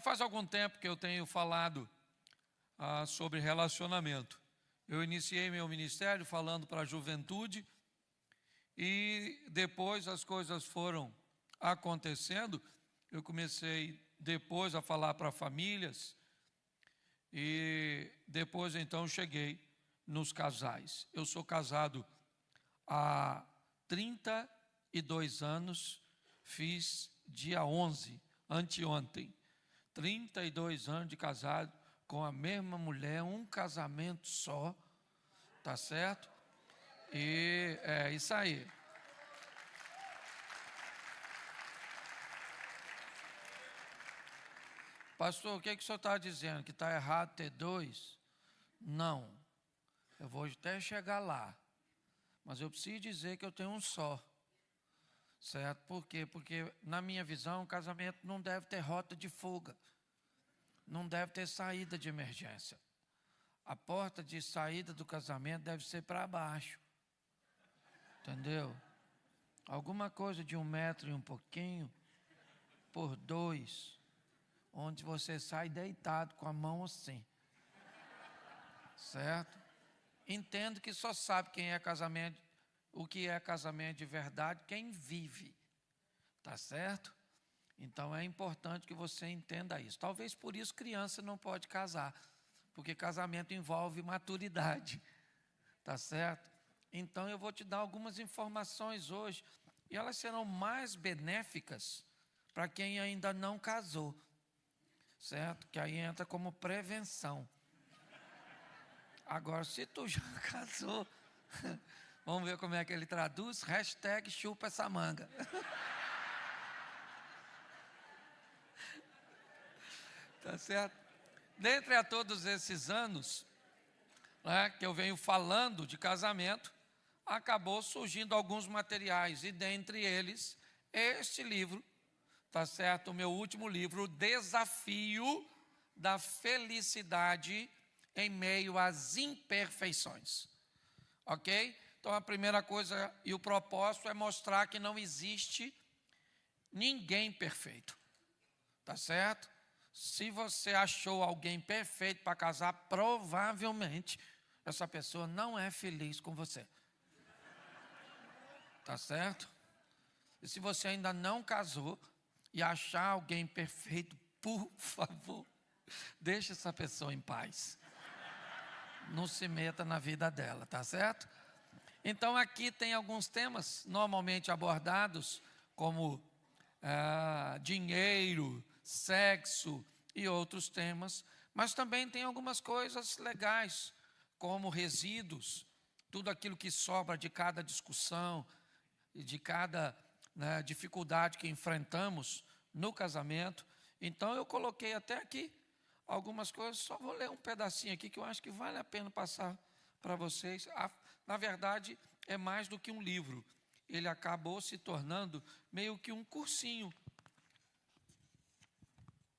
faz algum tempo que eu tenho falado sobre relacionamento. Eu iniciei meu ministério falando para a juventude e depois as coisas foram acontecendo. Eu comecei depois a falar para famílias e depois então cheguei nos casais. Eu sou casado há 32 anos, fiz dia 11, anteontem. 32 anos de casado com a mesma mulher, um casamento só, tá certo? E é isso aí. Pastor, o que o senhor está dizendo? Que está errado ter dois? Não, eu vou até chegar lá, mas eu preciso dizer que eu tenho um só, certo? Por quê? Porque na minha visão o casamento não deve ter rota de fuga, não deve ter saída de emergência. A porta de saída do casamento deve ser para baixo, entendeu? Alguma coisa de 1 metro e um pouquinho, por 2, onde você sai deitado com a mão assim, certo? Entendo que só sabe quem é casamento, o que é casamento de verdade, quem vive, tá certo? Então é importante que você entenda isso. Talvez por isso criança não pode casar, porque casamento envolve maturidade, tá certo? Então eu vou te dar algumas informações hoje, e elas serão mais benéficas para quem ainda não casou, certo? Que aí entra como prevenção. Agora, se tu já casou, vamos ver como é que ele traduz, hashtag chupa essa manga. Tá certo? Dentre a todos esses anos, né, que eu venho falando de casamento, acabou surgindo alguns materiais, e dentre eles, este livro, tá certo? O meu último livro, O Desafio da Felicidade em Meio às Imperfeições. Ok? Então a primeira coisa e o propósito é mostrar que não existe ninguém perfeito. Tá certo? Se você achou alguém perfeito para casar, provavelmente essa pessoa não é feliz com você. Tá certo? E se você ainda não casou e achar alguém perfeito, por favor, deixe essa pessoa em paz. Não se meta na vida dela, tá certo? Então aqui tem alguns temas normalmente abordados, como dinheiro, sexo e outros temas, mas também tem algumas coisas legais, como resíduos, tudo aquilo que sobra de cada discussão, de cada dificuldade que enfrentamos no casamento. Então eu coloquei até aqui algumas coisas, só vou ler um pedacinho aqui que eu acho que vale a pena passar para vocês. Na verdade, é mais do que um livro. Ele acabou se tornando meio que um cursinho.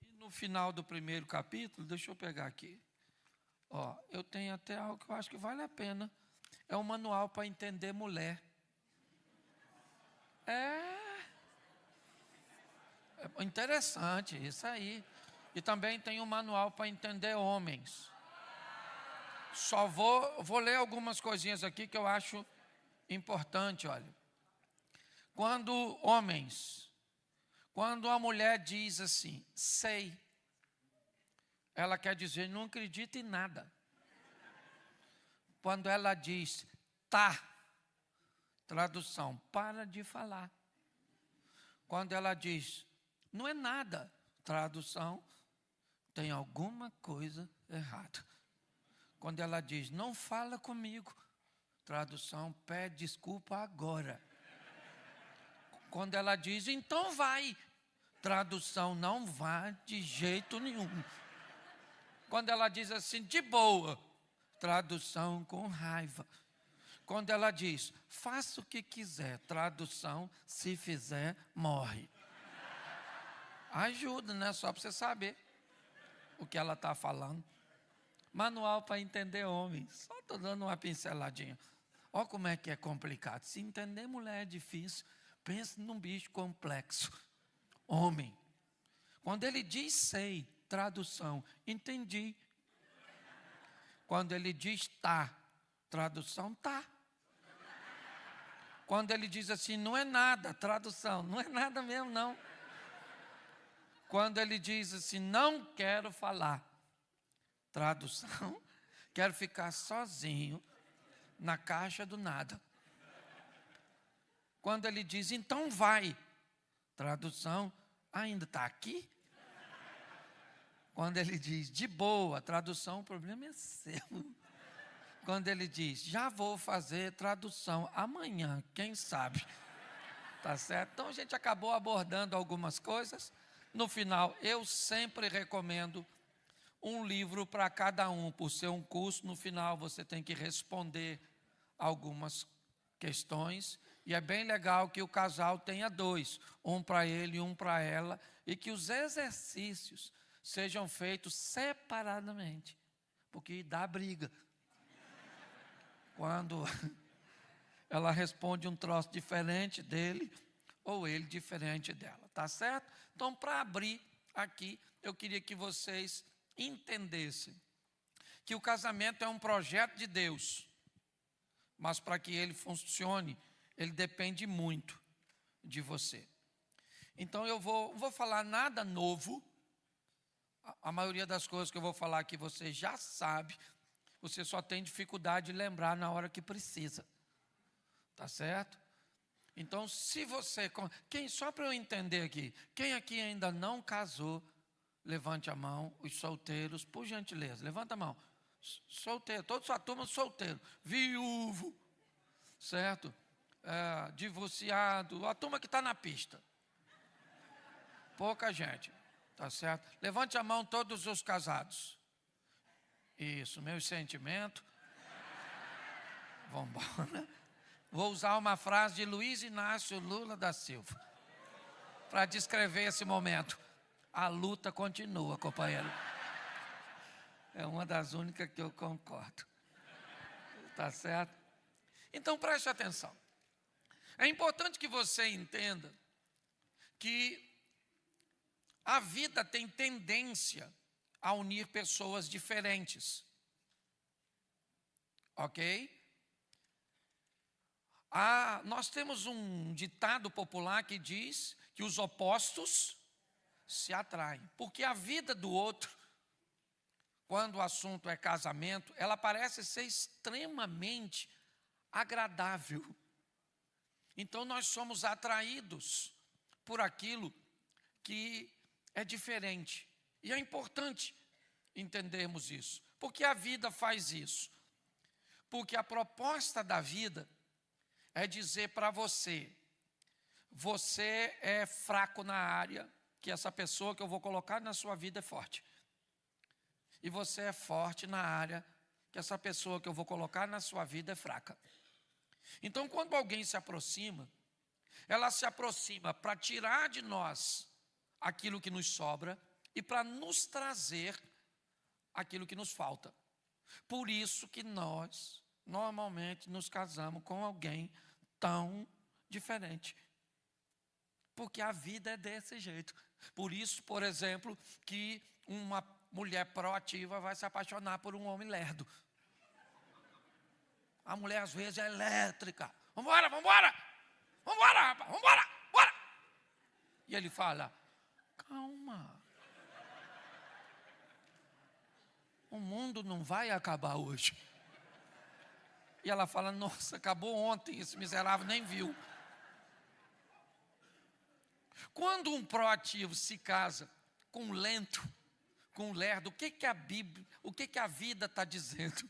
E no final do primeiro capítulo, deixa eu pegar aqui. Ó, eu tenho até algo que eu acho que vale a pena. É um manual para entender mulher. É interessante, isso aí. E também tem um manual para entender homens. Só vou ler algumas coisinhas aqui que eu acho importante, olha. Quando a mulher diz assim, sei, ela quer dizer, não acredita em nada. Quando ela diz, tá, tradução, para de falar. Quando ela diz, não é nada, tradução, tem alguma coisa errada. Quando ela diz, não fala comigo, tradução, pede desculpa agora. Quando ela diz, então vai, tradução, não vá de jeito nenhum. Quando ela diz assim, de boa, tradução, com raiva. Quando ela diz, faça o que quiser, tradução, se fizer, morre. Ajuda, né? Só para você saber o que ela está falando. Manual para entender homens. Só estou dando uma pinceladinha. Olha como é que é complicado. Se entender mulher é difícil, pense num bicho complexo. Homem. Quando ele diz sei, tradução, entendi. Quando ele diz tá, tradução tá. Quando ele diz assim, não é nada, tradução, não é nada mesmo não. Quando ele diz assim, não quero falar, tradução, quero ficar sozinho na caixa do nada. Quando ele diz, então vai, tradução, ainda está aqui? Quando ele diz, de boa, tradução, o problema é seu. Quando ele diz, já vou fazer tradução amanhã, quem sabe? Tá certo? Então a gente acabou abordando algumas coisas. No final, eu sempre recomendo um livro para cada um. Por ser um curso, no final você tem que responder algumas questões. E é bem legal que o casal tenha dois, um para ele e um para ela, e que os exercícios sejam feitos separadamente, porque dá briga. Quando ela responde um troço diferente dele, ou ele diferente dela, tá certo? Então, para abrir aqui, eu queria que vocês entendessem que o casamento é um projeto de Deus, mas para que ele funcione, ele depende muito de você. Então, eu vou falar nada novo, a maioria das coisas que eu vou falar aqui você já sabe, você só tem dificuldade de lembrar na hora que precisa. Tá certo? Então, se você... só para eu entender aqui, quem aqui ainda não casou, levante a mão, os solteiros, por gentileza, levanta a mão. Solteiro, toda sua turma solteiro, viúvo, certo? Divorciado, a turma que está na pista. Pouca gente, tá certo? Levante a mão todos os casados. Isso, meu sentimento. Vamos embora. Vou usar uma frase de Luiz Inácio Lula da Silva para descrever esse momento. A luta continua, companheiro. É uma das únicas que eu concordo. Tá certo? Então preste atenção. É importante que você entenda que a vida tem tendência a unir pessoas diferentes. Ok? Nós temos um ditado popular que diz que os opostos se atraem. Porque a vida do outro, quando o assunto é casamento, ela parece ser extremamente agradável. Então nós somos atraídos por aquilo que é diferente. E é importante entendermos isso. Porque a vida faz isso. Porque a proposta da vida é dizer para você, você é fraco na área, que essa pessoa que eu vou colocar na sua vida é forte. E você é forte na área, que essa pessoa que eu vou colocar na sua vida é fraca. Então, quando alguém se aproxima, ela se aproxima para tirar de nós aquilo que nos sobra e para nos trazer aquilo que nos falta. Por isso que nós, normalmente, nos casamos com alguém tão diferente. Porque a vida é desse jeito. Por isso, por exemplo, que uma mulher proativa vai se apaixonar por um homem lerdo. A mulher, às vezes, é elétrica. Vambora, vambora! Vambora, rapaz, vambora, bora! E ele fala, calma. O mundo não vai acabar hoje. E ela fala, nossa, acabou ontem, esse miserável nem viu. Quando um proativo se casa com um lento, com um lerdo, o que a Bíblia, o que a vida está dizendo?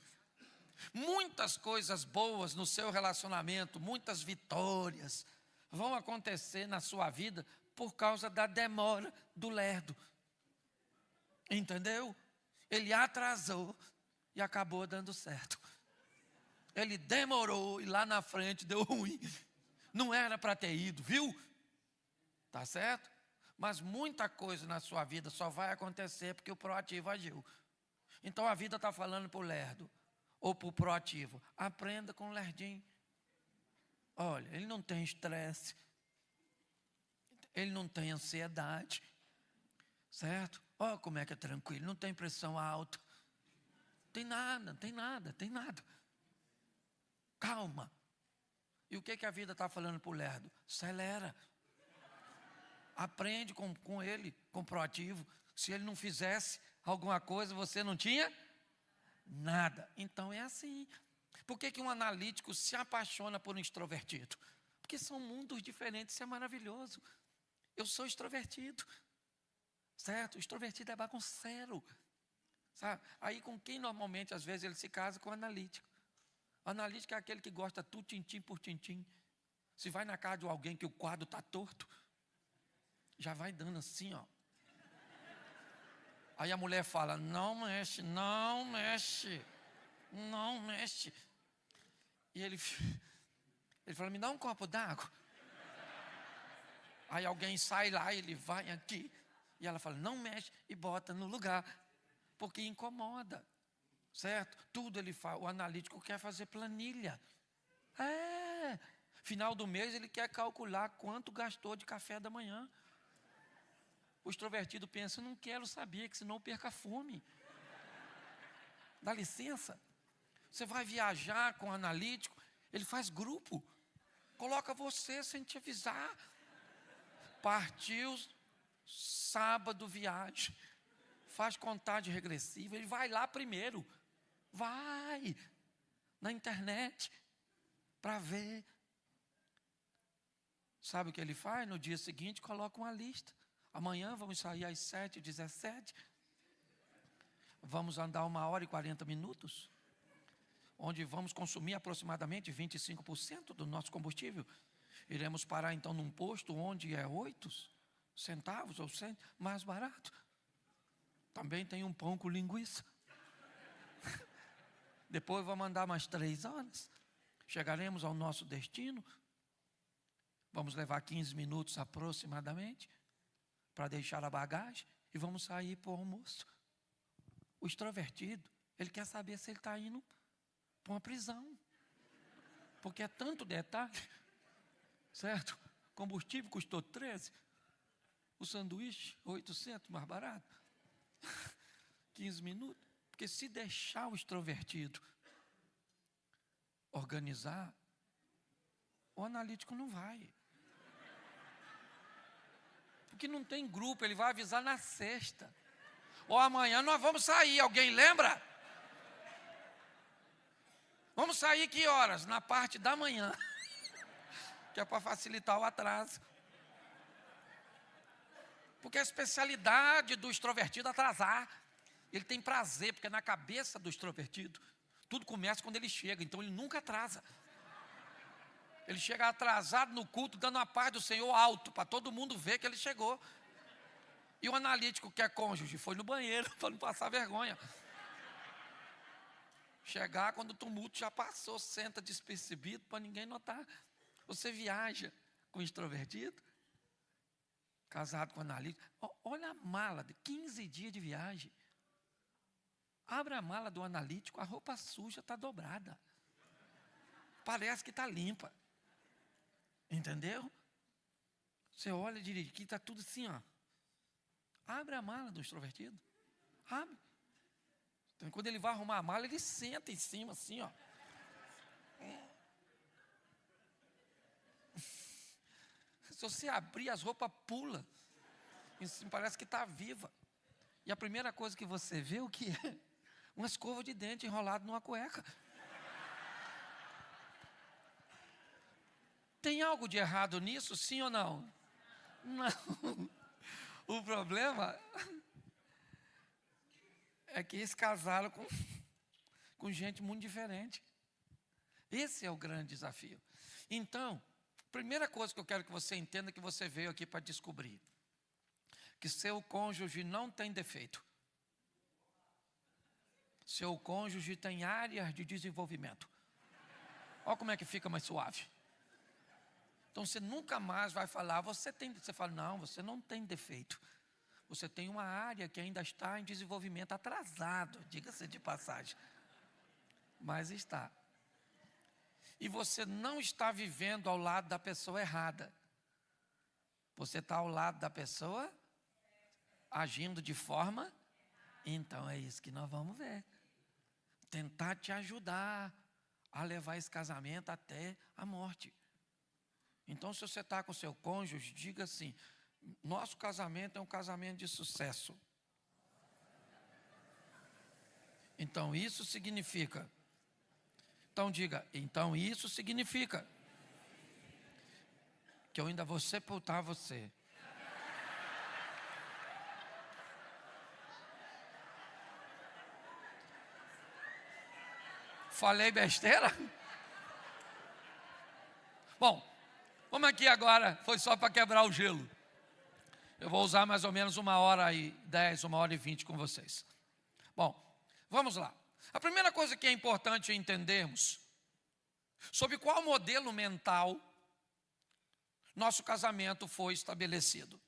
Muitas coisas boas no seu relacionamento, muitas vitórias vão acontecer na sua vida por causa da demora do lerdo. Entendeu? Ele atrasou e acabou dando certo. Ele demorou e lá na frente deu ruim. Não era para ter ido, viu? Tá certo? Mas muita coisa na sua vida só vai acontecer porque o proativo agiu. Então a vida está falando para o lerdo ou para o proativo. Aprenda com o lerdinho. Olha, ele não tem estresse. Ele não tem ansiedade. Certo? Ó, como é que é tranquilo, não tem pressão alta. Tem nada, tem nada, tem nada. Calma. E o que a vida está falando para o lerdo? Acelera. Aprende com ele, com o proativo. Se ele não fizesse alguma coisa, você não tinha nada. Então é assim. Por que um analítico se apaixona por um extrovertido? Porque são mundos diferentes, isso é maravilhoso. Eu sou extrovertido, certo? O extrovertido é bagunceiro, sabe? Aí com quem normalmente, às vezes, ele se casa? Com o analítico. O analítico é aquele que gosta tudo tintim por tintim. Se vai na casa de alguém que o quadro está torto, já vai dando assim, ó. Aí a mulher fala, não mexe, não mexe, não mexe. E ele fala, me dá um copo d'água. Aí alguém sai lá, ele vai aqui. E ela fala, não mexe, e bota no lugar. Porque incomoda, certo? Tudo ele faz. O analítico quer fazer planilha. Final do mês ele quer calcular quanto gastou de café da manhã. O extrovertido pensa, não quero saber, que senão perca a fome. Dá licença. Você vai viajar com o analítico, ele faz grupo. Coloca você sem te avisar. Partiu sábado viagem. Faz contagem regressiva, ele vai lá primeiro. Vai na internet para ver. Sabe o que ele faz? No dia seguinte coloca uma lista. Amanhã vamos sair às 7h17. Vamos andar 1h40, onde vamos consumir aproximadamente 25% do nosso combustível. Iremos parar então num posto onde é 8 centavos ou cento, mais barato. Também tem um pão com linguiça. Depois vamos andar mais 3 horas. Chegaremos ao nosso destino. Vamos levar 15 minutos aproximadamente para deixar a bagagem e vamos sair para o almoço. O extrovertido, ele quer saber se ele está indo para uma prisão. Porque é tanto detalhe, certo? Combustível custou 13, o sanduíche 800, mais barato. 15 minutos. Porque se deixar o extrovertido organizar, o analítico não vai. Porque não tem grupo, ele vai avisar na sexta. Ou amanhã nós vamos sair, alguém lembra? Vamos sair que horas? Na parte da manhã. Que é para facilitar o atraso. Porque a especialidade do extrovertido é atrasar. Ele tem prazer, porque na cabeça do extrovertido, tudo começa quando ele chega, então ele nunca atrasa. Ele chega atrasado no culto, dando a paz do Senhor alto, para todo mundo ver que ele chegou. E o analítico, que é cônjuge, foi no banheiro, para não passar vergonha. Chegar quando o tumulto já passou, senta despercebido, para ninguém notar. Você viaja com extrovertido, casado com analítico. Olha a mala, de 15 dias de viagem. Abre a mala do analítico, a roupa suja está dobrada. Parece que está limpa. Entendeu? Você olha e diz, aqui está tudo assim, ó. Abre a mala do extrovertido. Abre. Então, quando ele vai arrumar a mala, ele senta em cima, assim, ó. Se você abrir, as roupas pulam. Parece que está viva. E a primeira coisa que você vê, o que é? Uma escova de dente enrolada numa cueca. Tem algo de errado nisso, sim ou não? Não. O problema é que eles casaram com gente muito diferente. Esse é o grande desafio. Então, primeira coisa que eu quero que você entenda, que você veio aqui para descobrir, que seu cônjuge não tem defeito. Seu cônjuge tem áreas de desenvolvimento. Olha como é que fica mais suave. Então você nunca mais vai falar, você fala, não, você não tem defeito. Você tem uma área que ainda está em desenvolvimento atrasado, diga-se de passagem. Mas está. E você não está vivendo ao lado da pessoa errada. Você está ao lado da pessoa. agindo de forma... Então é isso que nós vamos ver. Tentar te ajudar a levar esse casamento até a morte. Então, se você está com seu cônjuge, diga assim: nosso casamento é um casamento de sucesso. Então, isso significa. Então, diga: então, isso significa que eu ainda vou sepultar você. Falei besteira? Bom, vamos aqui agora, foi só para quebrar o gelo. Eu vou usar mais ou menos 1h10, 1h20 com vocês. Bom, vamos lá. A primeira coisa que é importante entendermos, sobre qual modelo mental nosso casamento foi estabelecido.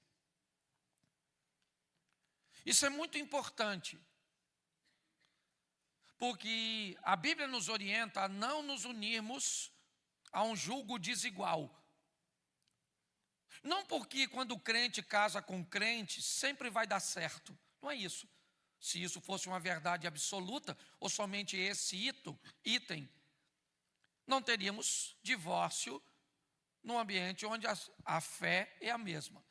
Isso é muito importante, porque a Bíblia nos orienta a não nos unirmos a um julgo desigual. Não porque quando o crente casa com crente, sempre vai dar certo. Não é isso. Se isso fosse uma verdade absoluta, ou somente esse item, não teríamos divórcio num ambiente onde a fé é a mesma.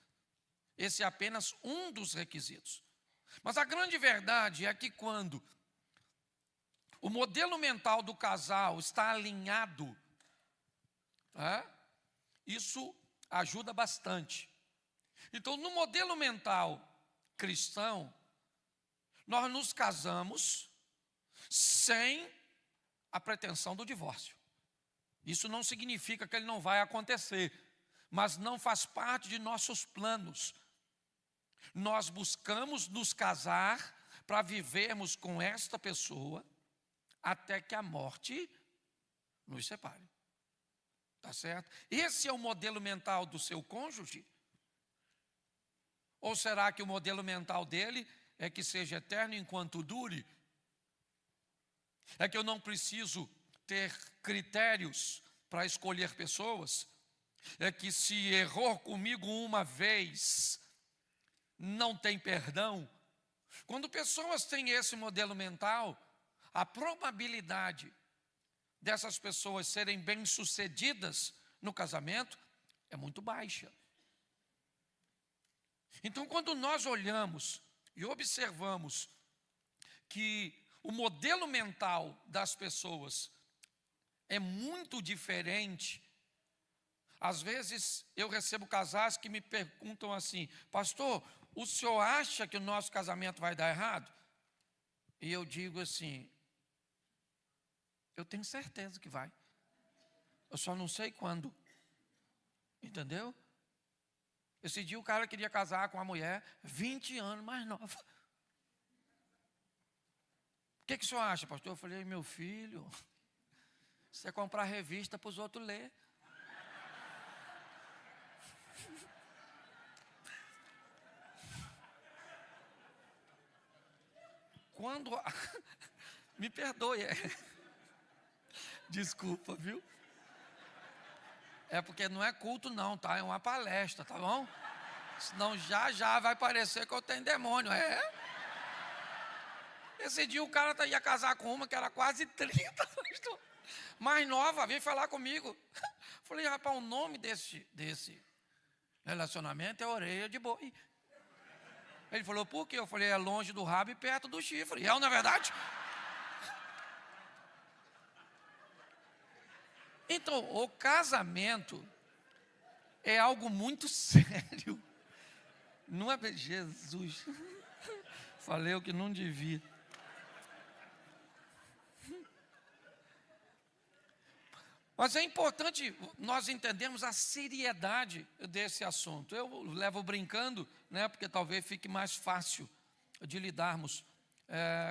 Esse é apenas um dos requisitos. Mas a grande verdade é que quando o modelo mental do casal está alinhado, isso ajuda bastante. Então, no modelo mental cristão, nós nos casamos sem a pretensão do divórcio. Isso não significa que ele não vai acontecer, mas não faz parte de nossos planos. Nós buscamos nos casar para vivermos com esta pessoa até que a morte nos separe. Tá certo? Esse é o modelo mental do seu cônjuge? Ou será que o modelo mental dele é que seja eterno enquanto dure? É que eu não preciso ter critérios para escolher pessoas? É que se errou comigo uma vez, não tem perdão? Quando pessoas têm esse modelo mental, a probabilidade dessas pessoas serem bem-sucedidas no casamento é muito baixa. Então, quando nós olhamos e observamos que o modelo mental das pessoas é muito diferente, às vezes eu recebo casais que me perguntam assim: pastor, o senhor acha que o nosso casamento vai dar errado? E eu digo assim: eu tenho certeza que vai. Eu só não sei quando. Entendeu? Esse dia o cara queria casar com uma mulher 20 anos mais nova. O que o senhor acha, pastor? Eu falei: meu filho, você comprar revista para os outros ler. Quando... Me perdoe. Desculpa, viu? É porque não é culto não, tá? É uma palestra, tá bom? Senão já vai parecer que eu tenho demônio, Esse dia o cara ia casar com uma que era quase 30, mais nova, veio falar comigo. Falei: rapaz, o nome desse relacionamento é orelha de boi. Ele falou: por quê? Eu falei: é longe do rabo e perto do chifre. E é, na verdade... Então, o casamento é algo muito sério. Não é... Jesus, falei o que não devia. Mas é importante nós entendermos a seriedade desse assunto. Eu levo brincando, né, porque talvez fique mais fácil de lidarmos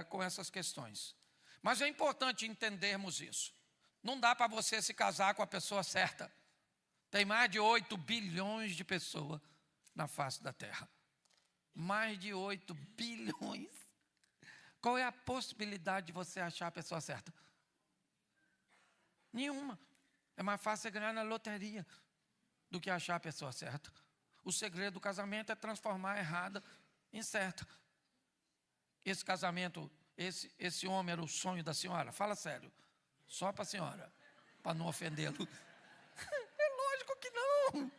com essas questões. Mas é importante entendermos isso. Não dá para você se casar com a pessoa certa. Tem mais de 8 bilhões de pessoas na face da terra. Mais de 8 bilhões. Qual é a possibilidade de você achar a pessoa certa? Nenhuma. É mais fácil você ganhar na loteria do que achar a pessoa certa. O segredo do casamento é transformar a errada incerta. Esse casamento, esse homem era o sonho da senhora? Fala sério, só para a senhora, para não ofendê-lo. É lógico que não.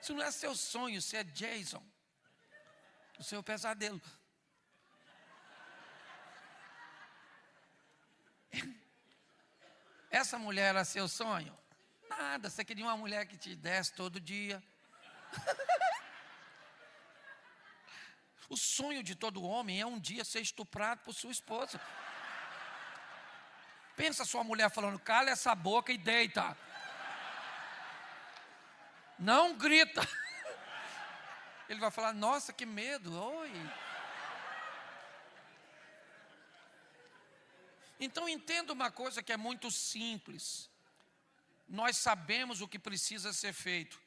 Isso não é seu sonho, isso é Jason, o seu pesadelo. Essa mulher era seu sonho? Nada, você queria uma mulher que te desse todo dia. O sonho de todo homem é um dia ser estuprado por sua esposa. Pensa sua mulher falando, cala essa boca e deita. Não grita. Ele vai falar, nossa, que medo, oi. Então entenda uma coisa que é muito simples. Nós sabemos o que precisa ser feito.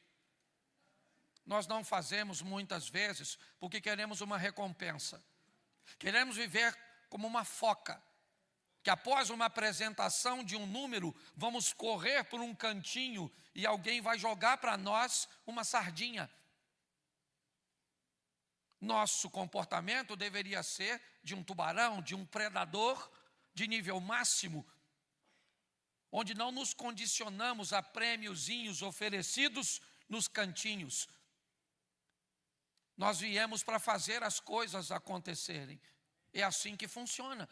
Nós não fazemos muitas vezes porque queremos uma recompensa. Queremos viver como uma foca, que após uma apresentação de um número, vamos correr por um cantinho e alguém vai jogar para nós uma sardinha. Nosso comportamento deveria ser de um tubarão, de um predador de nível máximo, onde não nos condicionamos a prêmiozinhos oferecidos nos cantinhos. Nós viemos para fazer as coisas acontecerem. É assim que funciona.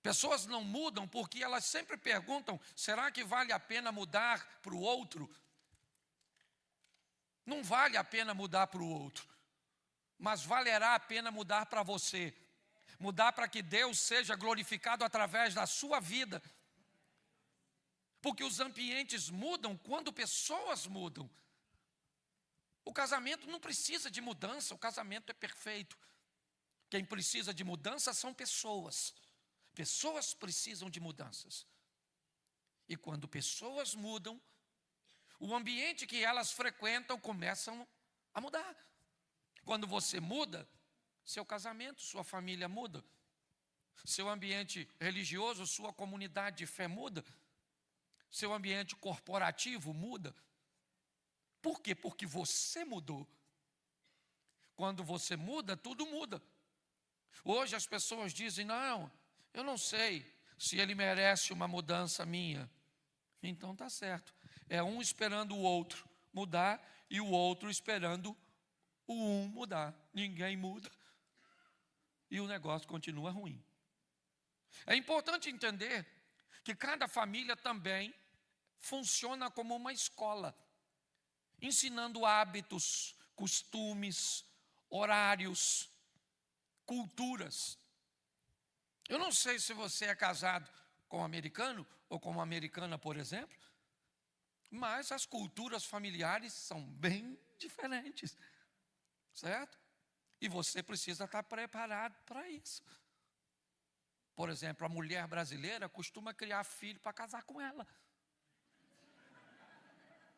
Pessoas não mudam porque elas sempre perguntam, será que vale a pena mudar para o outro? Não vale a pena mudar para o outro, mas valerá a pena mudar para você. Mudar para que Deus seja glorificado através da sua vida. Porque os ambientes mudam quando pessoas mudam. O casamento não precisa de mudança, o casamento é perfeito. Quem precisa de mudança são pessoas. Pessoas precisam de mudanças. E quando pessoas mudam, o ambiente que elas frequentam começam a mudar. Quando você muda, seu casamento, sua família muda. Seu ambiente religioso, sua comunidade de fé muda. Seu ambiente corporativo muda. Por quê? Porque você mudou. Quando você muda, tudo muda. Hoje as pessoas dizem, não, eu não sei se ele merece uma mudança minha. Então tá certo. É um esperando o outro mudar e o outro esperando o um mudar. Ninguém muda. E o negócio continua ruim. É importante entender que cada família também funciona como uma escola, ensinando hábitos, costumes, horários, culturas. Eu não sei se você é casado com um americano ou com uma americana, por exemplo, mas as culturas familiares são bem diferentes, certo? E você precisa estar preparado para isso. Por exemplo, a mulher brasileira costuma criar filho para casar com ela.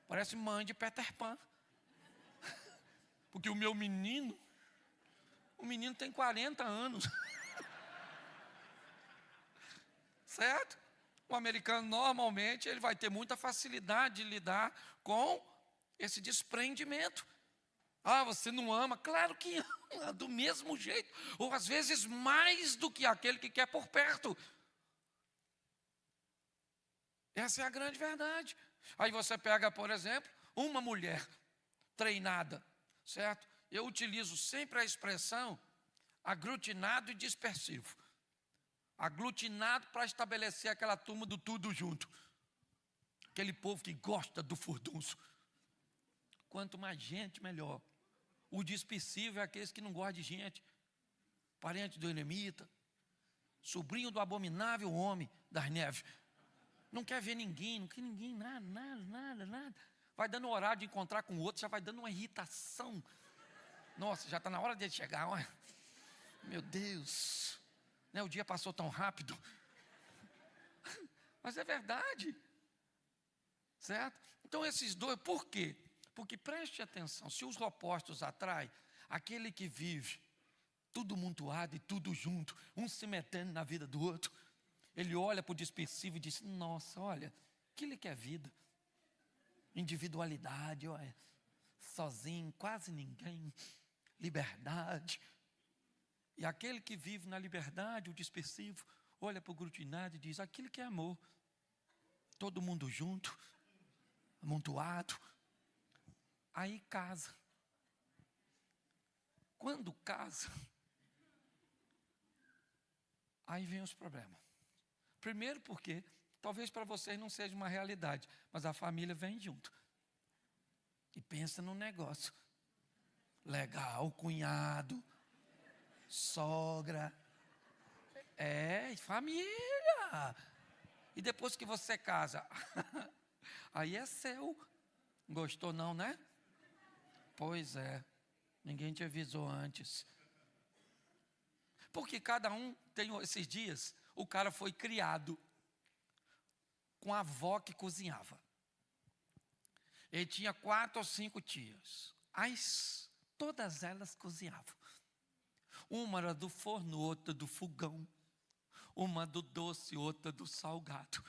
Parece mãe de Peter Pan. Porque o menino tem 40 anos. Certo? O americano normalmente ele vai ter muita facilidade de lidar com esse desprendimento. Ah, você não ama? Claro que ama, do mesmo jeito. Ou às vezes mais do que aquele que quer por perto. Essa é a grande verdade. Aí você pega, por exemplo, uma mulher treinada, certo? Eu utilizo sempre a expressão aglutinado e dispersivo. Aglutinado para estabelecer aquela turma do tudo junto. Aquele povo que gosta do furdunço. Quanto mais gente, melhor. O dispersivo é aqueles que não gostam de gente. Parente do eremita, sobrinho do abominável homem das neves. Não quer ver ninguém, não quer ninguém, nada. Vai dando horário de encontrar com o outro, já vai dando uma irritação. Nossa, já está na hora de chegar, olha. Meu Deus, né, o dia passou tão rápido. Mas é verdade, certo? Então esses dois, por quê? Porque preste atenção, se os opostos atraem, aquele que vive tudo montuado e tudo junto, um se metendo na vida do outro, ele olha para o dispersivo e diz, nossa, olha, aquele que é vida, individualidade, olha, sozinho, quase ninguém, liberdade. E aquele que vive na liberdade, o dispersivo, olha para o aglutinado e diz, aquilo que é amor. Todo mundo junto, amontoado. Aí casa. Quando casa, aí vem os problemas. Primeiro porque, talvez para vocês não seja uma realidade, mas a família vem junto. E pensa num negócio legal, cunhado, sogra, família. E depois que você casa, aí é seu. Gostou não, né? Pois é, ninguém te avisou antes. Porque cada um tem esses dias, o cara foi criado com a avó que cozinhava. Ele tinha 4 ou 5 tias. Todas elas cozinhavam. Uma era do forno, outra do fogão. Uma do doce, outra do salgado.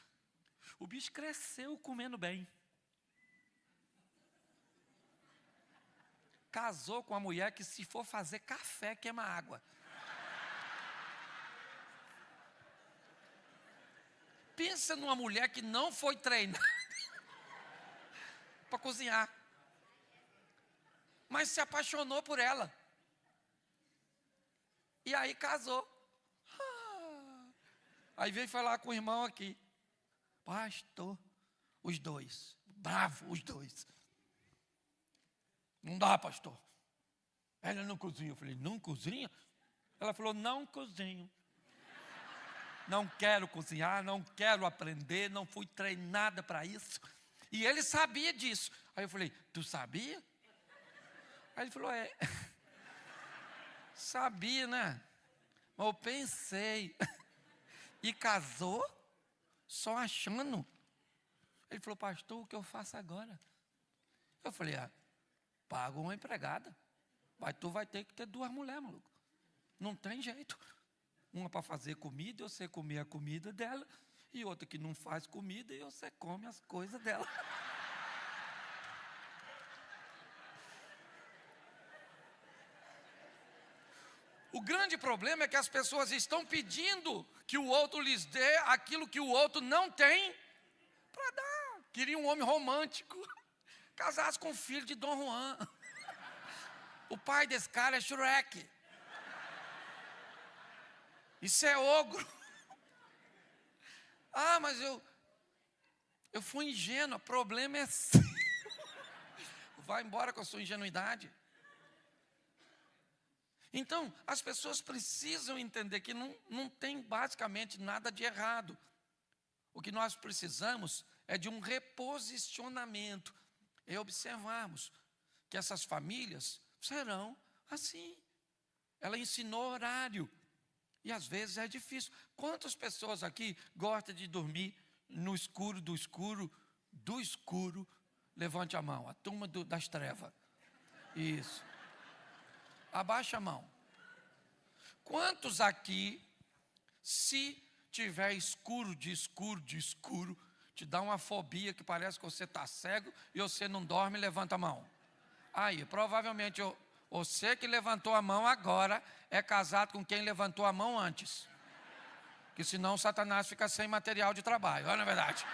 O bicho cresceu comendo bem. Casou com uma mulher que, se for fazer café, queima água. Pensa numa mulher que não foi treinada para cozinhar, mas se apaixonou por ela. E aí casou. Aí veio falar com o irmão aqui. Pastor, os dois. Bravo, os dois. Não dá, pastor. Ela não cozinha. Eu falei, não cozinha? Ela falou, não cozinho. Não quero cozinhar, não quero aprender, não fui treinada para isso. E ele sabia disso. Aí eu falei, tu sabia? Aí ele falou, sabia, né? Mas eu pensei. E casou, só achando. Ele falou, pastor, o que eu faço agora? Eu falei, paga uma empregada. Mas tu vai ter que ter 2 mulheres, maluco. Não tem jeito. Uma para fazer comida, e você comer a comida dela. E outra que não faz comida, e você come as coisas dela. O grande problema é que as pessoas estão pedindo que o outro lhes dê aquilo que o outro não tem para dar. Queria um homem romântico, casasse com o filho de Dom Juan. O pai desse cara é Shrek. Isso é ogro. Mas eu fui ingênua. O problema é seu. Vai embora com a sua ingenuidade. Então, as pessoas precisam entender que não tem basicamente nada de errado. O que nós precisamos é de um reposicionamento. É observarmos que essas famílias serão assim. Ela ensinou horário. E às vezes é difícil. Quantas pessoas aqui gostam de dormir no escuro do escuro, do escuro? Levante a mão, a turma das trevas. Isso. Abaixa a mão. Quantos aqui, se tiver escuro de escuro de escuro, te dá uma fobia que parece que você está cego e você não dorme, levanta a mão. Aí, provavelmente você que levantou a mão agora é casado com quem levantou a mão antes. Que senão Satanás fica sem material de trabalho, não é verdade?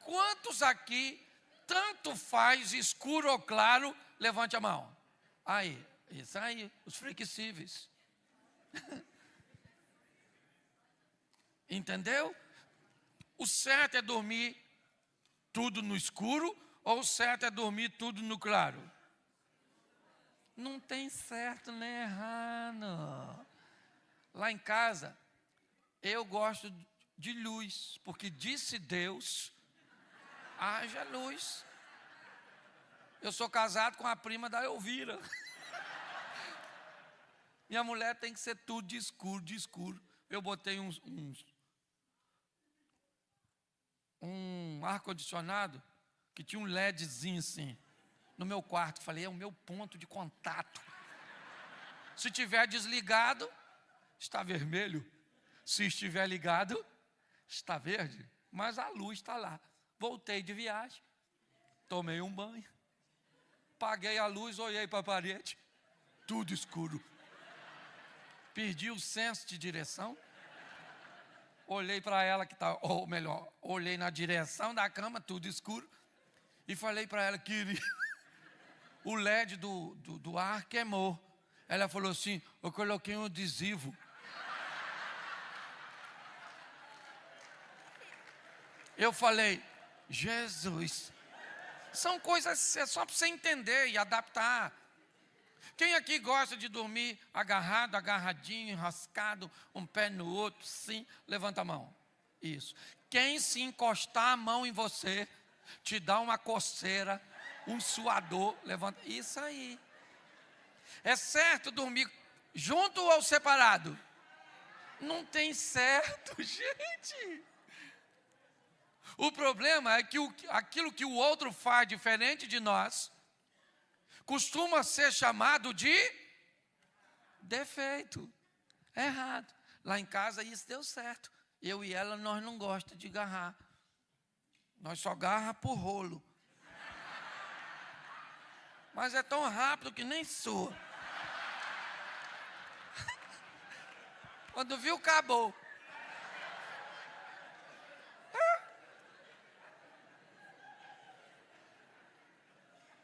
Quantos aqui, tanto faz escuro ou claro, levante a mão. Aí, isso aí, os flexíveis. Entendeu? O certo é dormir tudo no escuro ou o certo é dormir tudo no claro? Não tem certo nem errado. Lá em casa, eu gosto de luz, porque disse Deus, haja luz. Eu sou casado com a prima da Elvira. Minha mulher tem que ser tudo de escuro, de escuro. Eu botei um ar-condicionado que tinha um LEDzinho assim no meu quarto. Falei, é o meu ponto de contato. Se estiver desligado, está vermelho. Se estiver ligado, está verde. Mas a luz está lá. Voltei de viagem, tomei um banho, apaguei a luz, olhei para a parede, tudo escuro. Perdi o senso de direção. Olhei para ela que estava, ou melhor, olhei na direção da cama, tudo escuro. E falei para ela, querida, o LED do ar queimou. Ela falou assim, eu coloquei um adesivo. Eu falei, Jesus, são coisas é só para você entender e adaptar. Quem aqui gosta de dormir agarrado, agarradinho, enrascado, um pé no outro, sim? Levanta a mão. Isso. Quem se encostar a mão em você, te dá uma coceira, um suador, levanta. Isso aí. É certo dormir junto ou separado? Não tem certo, gente. O problema é que aquilo que o outro faz diferente de nós, costuma ser chamado de defeito. É errado. Lá em casa isso deu certo. Eu e ela, nós não gostamos de agarrar. Nós só agarra por rolo. Mas é tão rápido que nem soa. Quando viu, acabou.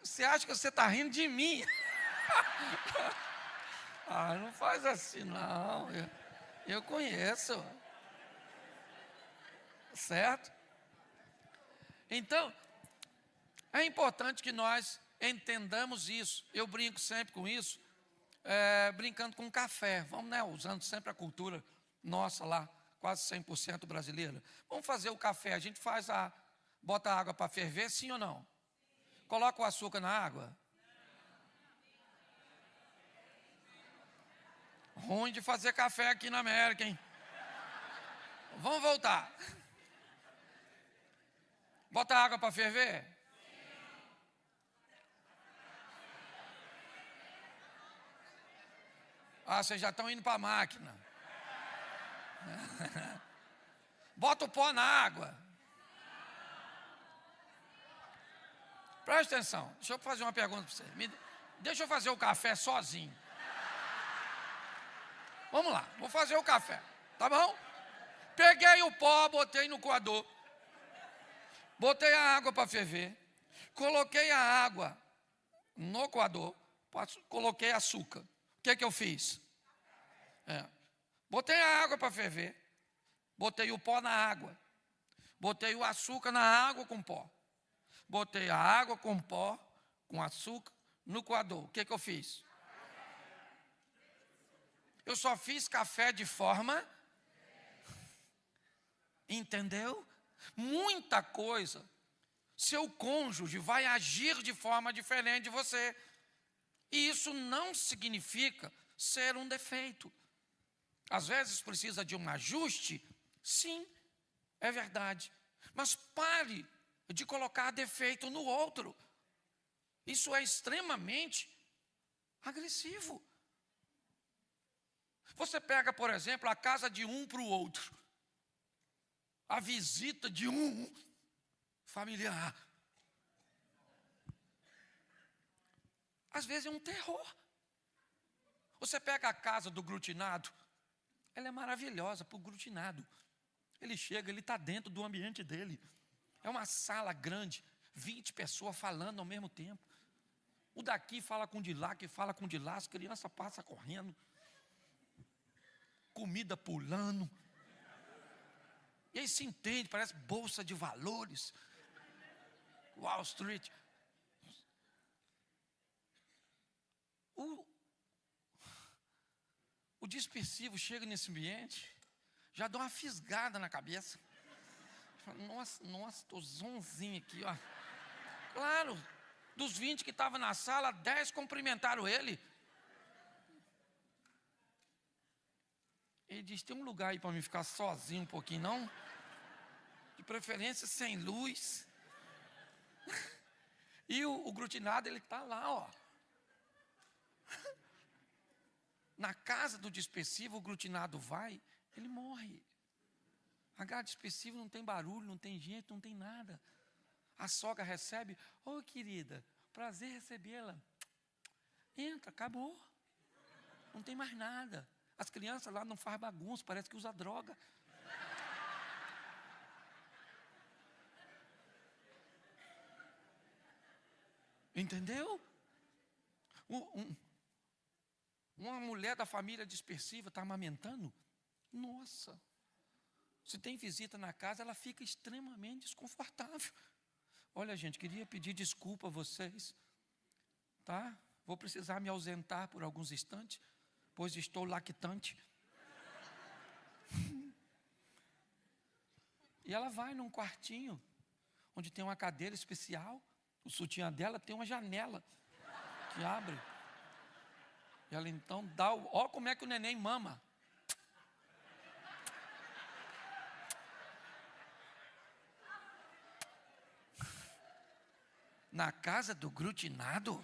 Você acha que você está rindo de mim? Ah, não faz assim não. Eu conheço. Certo? Então, é importante que nós entendamos isso. Eu brinco sempre com isso, brincando com café. Vamos, né, usando sempre a cultura nossa lá, quase 100% brasileira. Vamos fazer o café. A gente bota a água para ferver, sim ou não? Coloca o açúcar na água? Ruim de fazer café aqui na América, hein? Vamos voltar. Bota a água para ferver? Ah, vocês já estão indo para a máquina. Bota o pó na água. Presta atenção, deixa eu fazer uma pergunta para você. Deixa eu fazer o café sozinho. Vamos lá, vou fazer o café, tá bom? Peguei o pó, botei no coador. Botei a água para ferver. Coloquei a água no coador. Coloquei açúcar. O que eu fiz? Botei a água para ferver. Botei o pó na água. Botei o açúcar na água com pó. Botei a água com pó, com açúcar, no coador. O que eu fiz? Eu só fiz café de forma... Entendeu? Muita coisa. Seu cônjuge vai agir de forma diferente de você. E isso não significa ser um defeito. Às vezes precisa de um ajuste. Sim, é verdade. Mas pare de colocar defeito no outro. Isso é extremamente agressivo. Você pega, por exemplo, a casa de um para o outro. A visita de um familiar. Às vezes é um terror. Você pega a casa do glutinado, ela é maravilhosa para o glutinado. Ele chega, ele está dentro do ambiente dele. É uma sala grande, 20 pessoas falando ao mesmo tempo. O daqui fala com o de lá, que fala com o de lá, as crianças passam correndo. Comida pulando. E aí se entende, parece bolsa de valores. Wall Street. O dispersivo chega nesse ambiente, já dá uma fisgada na cabeça. Nossa, tô zonzinho aqui, ó. Claro, dos 20 que estavam na sala, 10 cumprimentaram ele. Ele diz, tem um lugar aí para mim ficar sozinho um pouquinho, não? De preferência sem luz. E o glutinado, ele está lá, ó. Na casa do dispersivo, o glutinado vai, ele morre. A casa dispersiva não tem barulho, não tem gente, não tem nada. A sogra recebe, ô querida, prazer recebê-la. Entra, acabou. Não tem mais nada. As crianças lá não fazem bagunça, parece que usa droga. Entendeu? Uma mulher da família dispersiva está amamentando. Nossa, se tem visita na casa, ela fica extremamente desconfortável. Olha, gente, queria pedir desculpa a vocês, tá? Vou precisar me ausentar por alguns instantes, pois estou lactante. E ela vai num quartinho, onde tem uma cadeira especial. O sutiã dela tem uma janela que abre. E ela então dá o... Ó como é que o neném mama. Na casa do grutinado?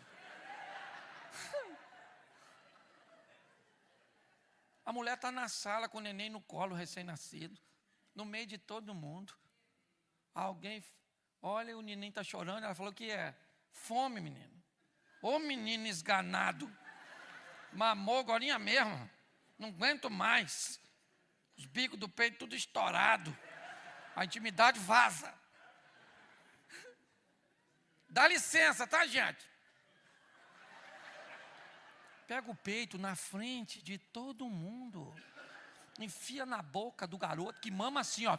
A mulher está na sala com o neném no colo, recém-nascido, no meio de todo mundo. Alguém, olha, o neném está chorando. Ela falou: que é? Fome, menino. Ô menino esganado. Mamou agorinha mesmo. Não aguento mais. Os bicos do peito tudo estourado. A intimidade vaza. Dá licença, tá, gente? Pega o peito na frente de todo mundo. Enfia na boca do garoto que mama assim, ó.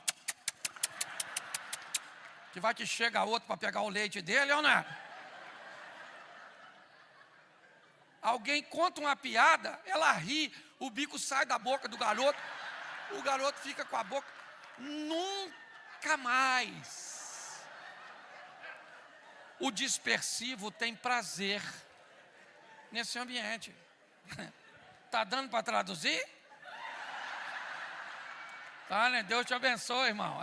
Que vai que chega outro para pegar o leite dele, ou não é? Alguém conta uma piada, ela ri, o bico sai da boca do garoto, o garoto fica com a boca. Nunca mais. O dispersivo tem prazer nesse ambiente. Tá dando para traduzir? Tá, né? Deus te abençoe, irmão.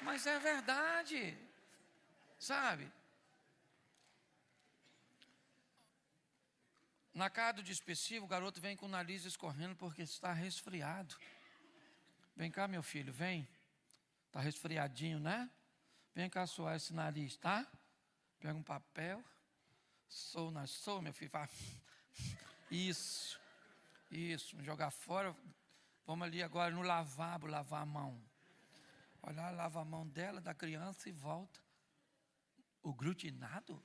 Mas é verdade, sabe? Na casa do dispersivo, o garoto vem com o nariz escorrendo porque está resfriado. Vem cá, meu filho, vem. Está resfriadinho, né? Vem cá suar esse nariz, tá? Pega um papel. Sou, meu filho. Fala. Isso. Jogar fora. Vamos ali agora no lavabo, lavar a mão. Olha lá, lava a mão dela, da criança e volta. O grutinado?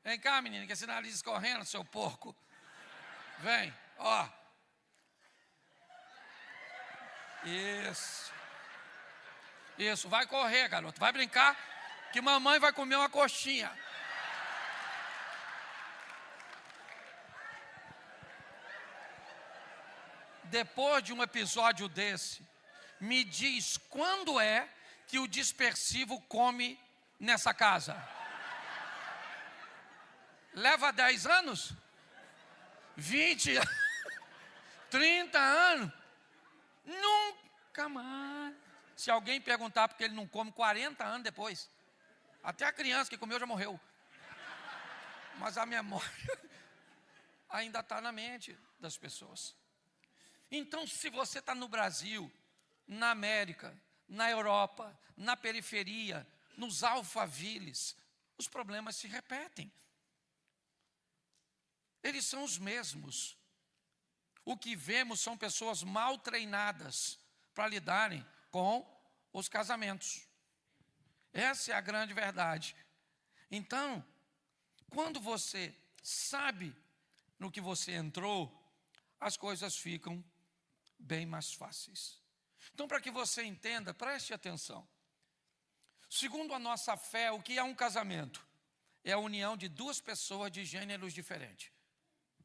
Vem cá, menina, que esse nariz escorrendo, seu porco. Vem, ó. Isso, vai correr, garoto. Vai brincar, que mamãe vai comer uma coxinha. Depois de um episódio desse, me diz quando é que o dispersivo come nessa casa? Leva 10 anos? 20? 30 anos? Nunca mais. Se alguém perguntar porque ele não come, 40 anos depois. Até a criança que comeu já morreu. Mas a memória ainda está na mente das pessoas. Então, se você está no Brasil, na América, na Europa, na periferia, nos alfaviles, os problemas se repetem. Eles são os mesmos. O que vemos são pessoas mal treinadas para lidarem com os casamentos. Essa é a grande verdade. Então, quando você sabe no que você entrou, as coisas ficam bem mais fáceis. Então, para que você entenda, preste atenção. Segundo a nossa fé, o que é um casamento? É a união de duas pessoas de gêneros diferentes.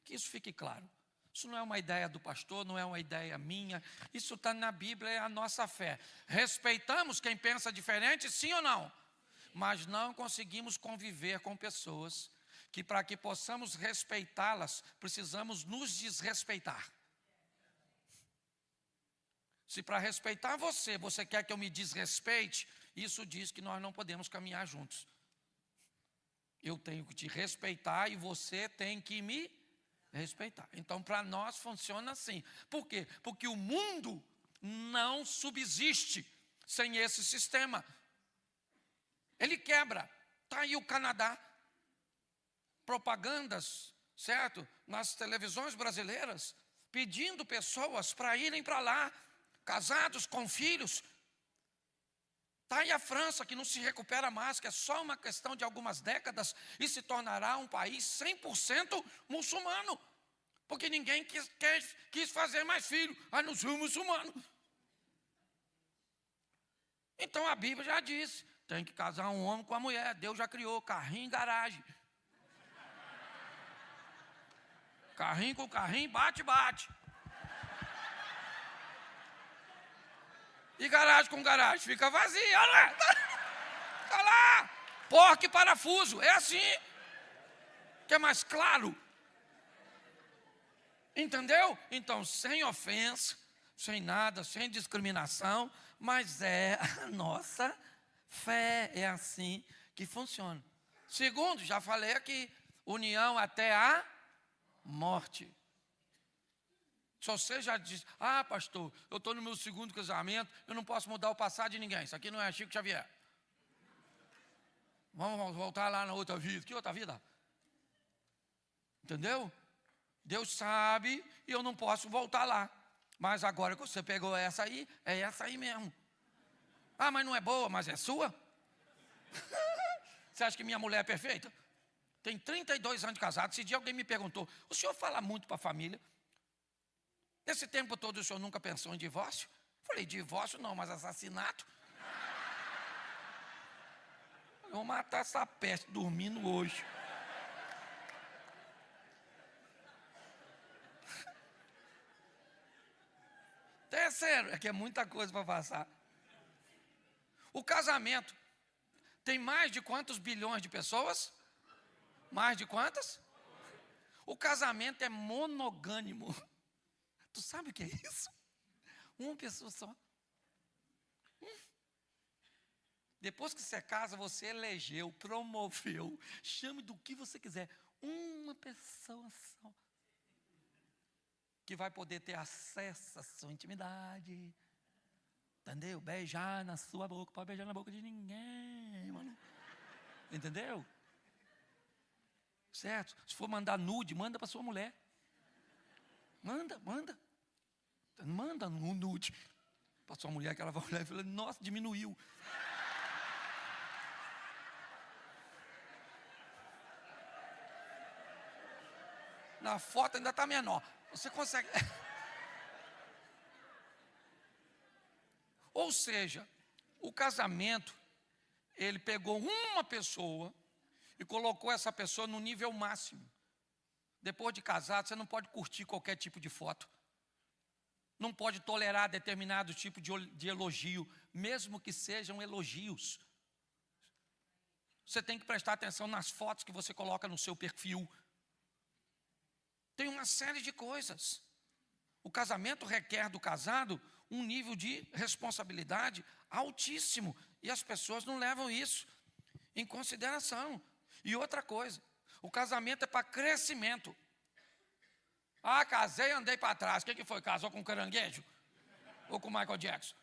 Que isso fique claro. Isso não é uma ideia do pastor, não é uma ideia minha. Isso está na Bíblia, é a nossa fé. Respeitamos quem pensa diferente, sim ou não? Mas não conseguimos conviver com pessoas que, para que possamos respeitá-las, precisamos nos desrespeitar. Se para respeitar você, você quer que eu me desrespeite, isso diz que nós não podemos caminhar juntos. Eu tenho que te respeitar e você tem que me respeitar. Então, para nós funciona assim. Por quê? Porque o mundo não subsiste sem esse sistema. Ele quebra. Está aí o Canadá. Propagandas, certo? Nas televisões brasileiras, pedindo pessoas para irem para lá, casados com filhos. Está aí a França, que não se recupera mais, que é só uma questão de algumas décadas, e se tornará um país 100% muçulmano. Porque ninguém quis fazer mais filho. Não sou muçulmano. Então a Bíblia já disse, tem que casar um homem com a mulher. Deus já criou carrinho e garagem. Carrinho com carrinho, bate. E garagem com garagem, fica vazia, olha lá. Tá lá. Porca e parafuso, é assim. Que é mais claro. Entendeu? Então, sem ofensa, sem nada, sem discriminação, mas é a nossa fé, é assim que funciona. Segundo, já falei aqui, união até a morte. Se você já diz, pastor, eu estou no meu segundo casamento, eu não posso mudar o passado de ninguém, isso aqui não é Chico Xavier. Vamos voltar lá na outra vida. Que outra vida? Entendeu? Deus sabe e eu não posso voltar lá. Mas agora que você pegou essa aí, é essa aí mesmo. Mas não é boa, mas é sua? Você acha que minha mulher é perfeita? Tem 32 anos de casado. Esse dia alguém me perguntou, o senhor fala muito para a família? Esse tempo todo o senhor nunca pensou em divórcio? Falei, divórcio não, mas assassinato? Eu vou matar essa peste dormindo hoje. Terceiro, é que é muita coisa para passar. O casamento tem mais de quantos bilhões de pessoas? Mais de quantas? O casamento é monogâmico. Tu sabe o que é isso? Uma pessoa só. Depois que você casa, você elegeu, promoveu, chame do que você quiser. Uma pessoa só. Que vai poder ter acesso à sua intimidade. Entendeu? Beijar na sua boca, pode beijar na boca de ninguém, mano. Entendeu? Certo? Se for mandar nude, manda para sua mulher. Manda um nude para sua mulher, que ela vai olhar e falar, nossa, diminuiu. Na foto ainda está menor. Você consegue... Ou seja, o casamento, ele pegou uma pessoa e colocou essa pessoa no nível máximo. Depois de casado, você não pode curtir qualquer tipo de foto. Não pode tolerar determinado tipo de elogio, mesmo que sejam elogios. Você tem que prestar atenção nas fotos que você coloca no seu perfil. Tem uma série de coisas. O casamento requer do casado um nível de responsabilidade altíssimo. E as pessoas não levam isso em consideração. E outra coisa, o casamento é para crescimento. Casei e andei para trás. O que foi? Casou com um caranguejo? Ou com Michael Jackson?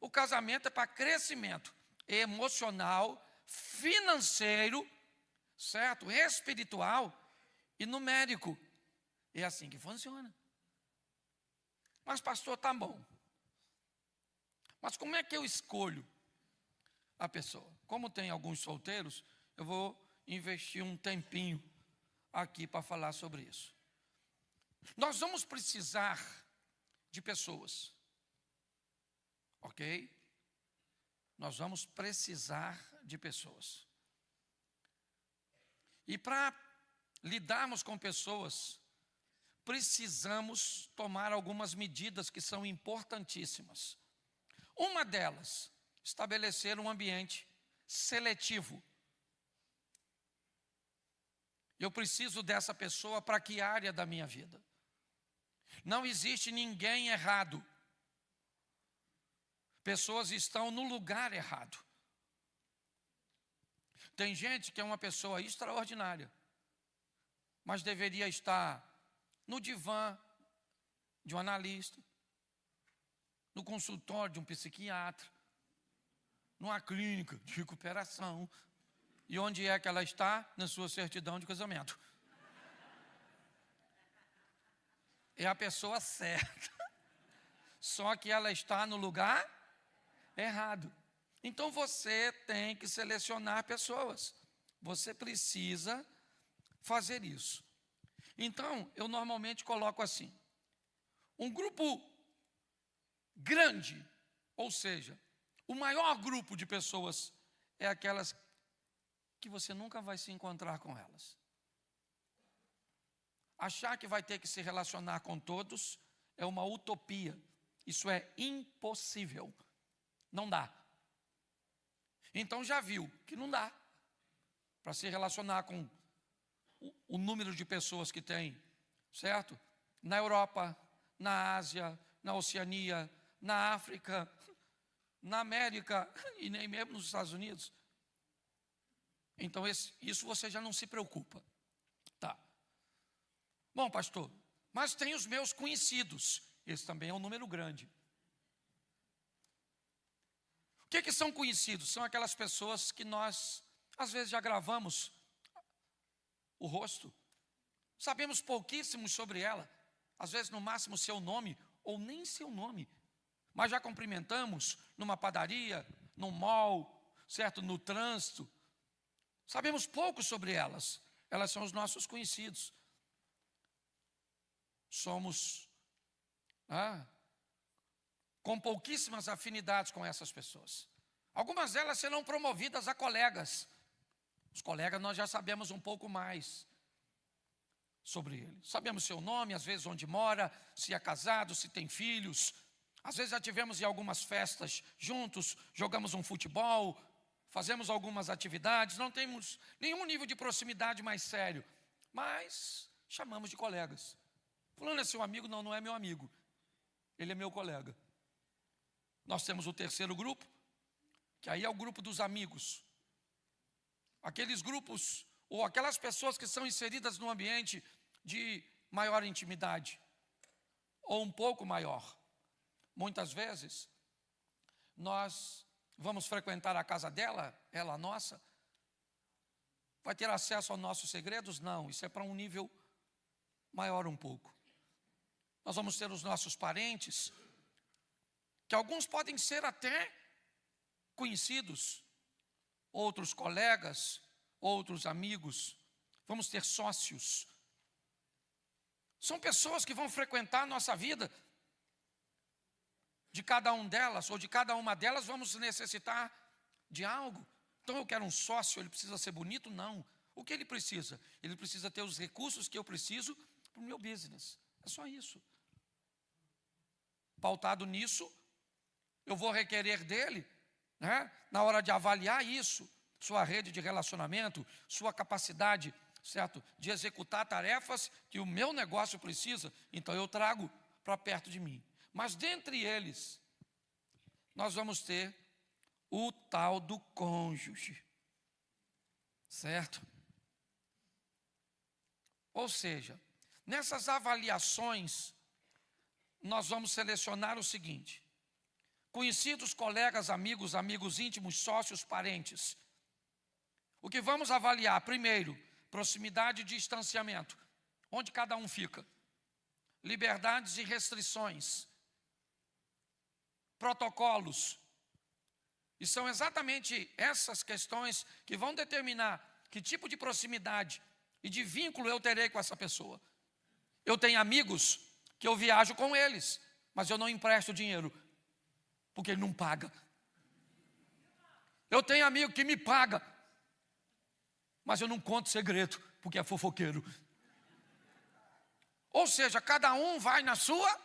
O casamento é para crescimento emocional, financeiro, certo? Espiritual e numérico. É assim que funciona. Mas pastor, tá bom. Mas como é que eu escolho a pessoa? Como tem alguns solteiros, eu vou investir um tempinho aqui para falar sobre isso. Nós vamos precisar de pessoas. Ok? Nós vamos precisar de pessoas. E para lidarmos com pessoas, precisamos tomar algumas medidas que são importantíssimas. Uma delas, estabelecer um ambiente seletivo. Eu preciso dessa pessoa para que área da minha vida? Não existe ninguém errado. Pessoas estão no lugar errado. Tem gente que é uma pessoa extraordinária, mas deveria estar no divã de um analista, no consultório de um psiquiatra, numa clínica de recuperação. E onde é que ela está? Na sua certidão de casamento. É a pessoa certa, só que ela está no lugar errado. Então você tem que selecionar pessoas. Você precisa fazer isso. Então, eu normalmente coloco assim: um grupo grande, ou seja, o maior grupo de pessoas é aquelas que você nunca vai se encontrar com elas. Achar que vai ter que se relacionar com todos é uma utopia. Isso é impossível. Não dá. Então já viu que não dá para se relacionar com o número de pessoas que tem, certo? Na Europa, na Ásia, na Oceania, na África, na América e nem mesmo nos Estados Unidos. Então isso você já não se preocupa. Tá. Bom, pastor, mas tem os meus conhecidos. Esse também é um número grande. O que são conhecidos? São aquelas pessoas que nós, às vezes, já gravamos o rosto. Sabemos pouquíssimo sobre ela. Às vezes, no máximo, seu nome, ou nem seu nome. Mas já cumprimentamos numa padaria, num mall, certo? No trânsito. Sabemos pouco sobre elas. Elas são os nossos conhecidos. Somos com pouquíssimas afinidades com essas pessoas. Algumas delas serão promovidas a colegas. Os colegas nós já sabemos um pouco mais sobre ele. Sabemos seu nome, às vezes onde mora, se é casado, se tem filhos. Às vezes já tivemos em algumas festas juntos, jogamos um futebol, fazemos algumas atividades. Não temos nenhum nível de proximidade mais sério, mas chamamos de colegas. Fulano é seu amigo? Não, não é meu amigo. Ele é meu colega. Nós temos o terceiro grupo, que aí é o grupo dos amigos. Aqueles grupos, ou aquelas pessoas que são inseridas num ambiente de maior intimidade, ou um pouco maior. Muitas vezes, nós vamos frequentar a casa dela, ela a nossa. Vai ter acesso aos nossos segredos? Não, isso é para um nível maior um pouco. Nós vamos ter os nossos parentes, que alguns podem ser até conhecidos, outros colegas, outros amigos. Vamos ter sócios. São pessoas que vão frequentar a nossa vida. De cada um delas, ou de cada uma delas, vamos necessitar de algo. Então eu quero um sócio, ele precisa ser bonito? Não. O que ele precisa? Ele precisa ter os recursos que eu preciso para o meu business. É só isso. Pautado nisso, eu vou requerer dele, na hora de avaliar isso, sua rede de relacionamento, sua capacidade, certo, de executar tarefas que o meu negócio precisa, então eu trago para perto de mim. Mas dentre eles, nós vamos ter o tal do cônjuge, certo? Ou seja, nessas avaliações, nós vamos selecionar o seguinte: conhecidos, colegas, amigos, amigos íntimos, sócios, parentes. O que vamos avaliar? Primeiro, proximidade e distanciamento. Onde cada um fica. Liberdades e restrições. Protocolos. E são exatamente essas questões que vão determinar que tipo de proximidade e de vínculo eu terei com essa pessoa. Eu tenho amigos que eu viajo com eles, mas eu não empresto dinheiro, porque ele não paga. Eu tenho amigo que me paga, mas eu não conto segredo, porque é fofoqueiro. Ou seja, cada um vai na sua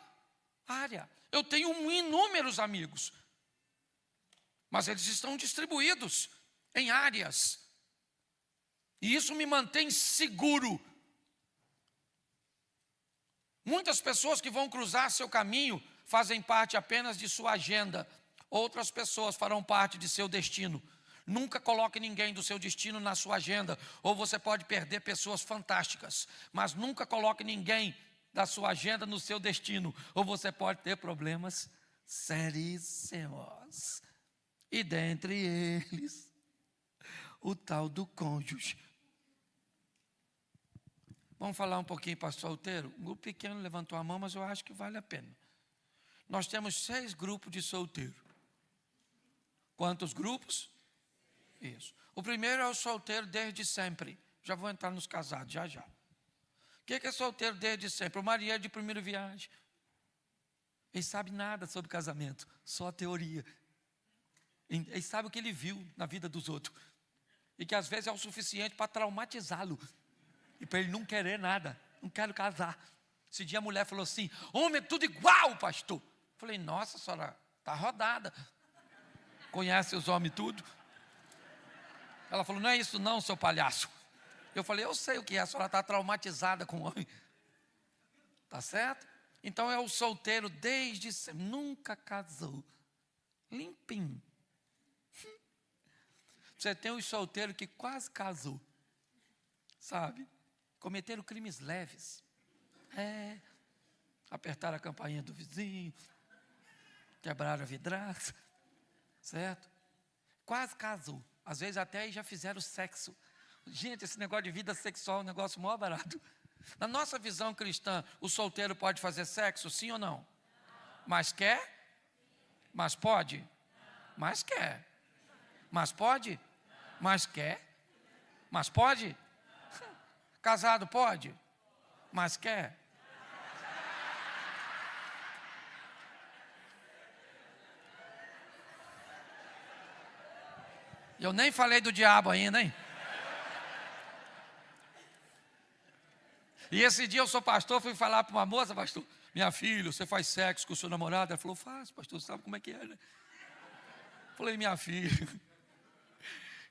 área. Eu tenho inúmeros amigos, mas eles estão distribuídos em áreas. E isso me mantém seguro. Muitas pessoas que vão cruzar seu caminho fazem parte apenas de sua agenda. Outras pessoas farão parte de seu destino. Nunca coloque ninguém do seu destino na sua agenda, ou você pode perder pessoas fantásticas. Mas nunca coloque ninguém da sua agenda no seu destino, ou você pode ter problemas seríssimos. E dentre eles, o tal do cônjuge. Vamos falar um pouquinho para solteiro? Um grupo pequeno levantou a mão, mas eu acho que vale a pena. Nós temos 6 grupos de solteiro. Quantos grupos? Isso. O primeiro é o solteiro desde sempre. Já vou entrar nos casados, já. O que é solteiro desde sempre? O marinheiro de primeira viagem. Ele sabe nada sobre casamento, só a teoria. Ele sabe o que ele viu na vida dos outros. E que às vezes é o suficiente para traumatizá-lo. E para ele não querer nada, não quero casar. Esse dia a mulher falou assim: homem é tudo igual, pastor. Eu falei: nossa, a senhora está rodada. Conhece os homens tudo? Ela falou: não é isso não, seu palhaço. Eu falei: eu sei o que é, a senhora está traumatizada com o homem. Tá certo? Então é o solteiro desde sempre, nunca casou. Limpinho. Você tem os solteiros que quase casou. Sabe? Cometeram crimes leves. Apertaram a campainha do vizinho. Quebraram a vidraça. Certo? Quase casou. Às vezes até aí já fizeram sexo. Gente, esse negócio de vida sexual é um negócio mó barato. Na nossa visão cristã, o solteiro pode fazer sexo, sim ou não? Mas quer? Mas pode? Mas quer. Mas pode? Mas quer? Mas pode? Casado pode? Mas quer? Eu nem falei do diabo ainda, hein? E esse dia eu sou pastor, fui falar para uma moça, pastor: minha filha, você faz sexo com o seu namorado? Ela falou: faço, pastor, sabe como é que é, né? Falei: minha filha,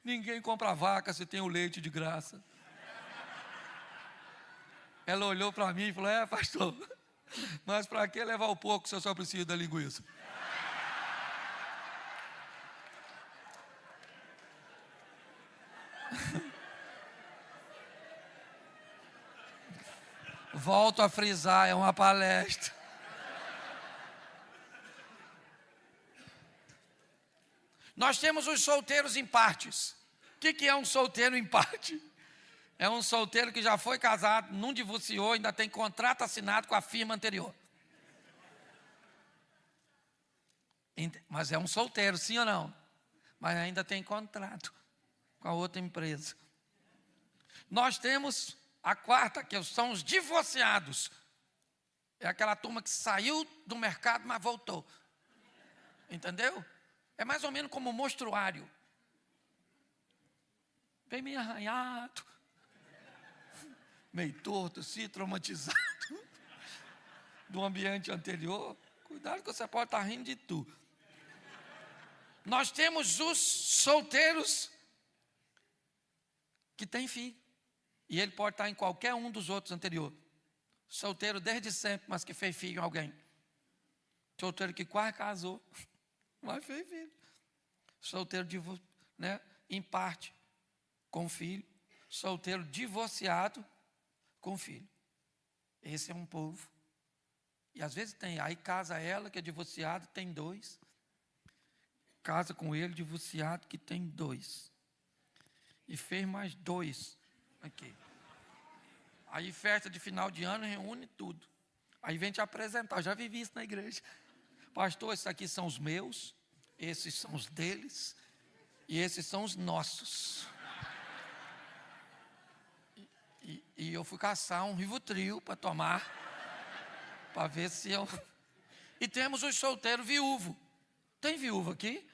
ninguém compra vaca se tem o leite de graça. Ela olhou para mim e falou: pastor, mas para que levar o porco se eu só preciso da linguiça? Volto a frisar, é uma palestra. Nós temos os solteiros em partes. O que é um solteiro em parte? É um solteiro que já foi casado, não divorciou, ainda tem contrato assinado com a firma anterior. Mas é um solteiro, sim ou não? Mas ainda tem contrato com a outra empresa. Nós temos a quarta, que são os divorciados. É aquela turma que saiu do mercado, mas voltou. Entendeu? É mais ou menos como um monstruário. Vem meio arranhado, meio torto, assim, traumatizado do ambiente anterior. Cuidado que você pode estar rindo de tu. Nós temos os solteiros que têm filho. E ele pode estar em qualquer um dos outros anteriores. Solteiro desde sempre, mas que fez filho em alguém. Solteiro que quase casou, mas fez filho. Solteiro em parte, com filho. Solteiro divorciado, com filho. Esse é um povo. E às vezes tem, aí casa ela que é divorciado, tem 2. Casa com ele, divorciado, que tem 2. E fez mais 2 aqui. Aí festa de final de ano reúne tudo. Aí vem te apresentar. Eu já vivi isso na igreja. Pastor, esses aqui são os meus, esses são os deles e esses são os nossos. E eu fui caçar um Rivotril para tomar, para ver se eu... E temos os solteiros viúvos. Tem viúva aqui?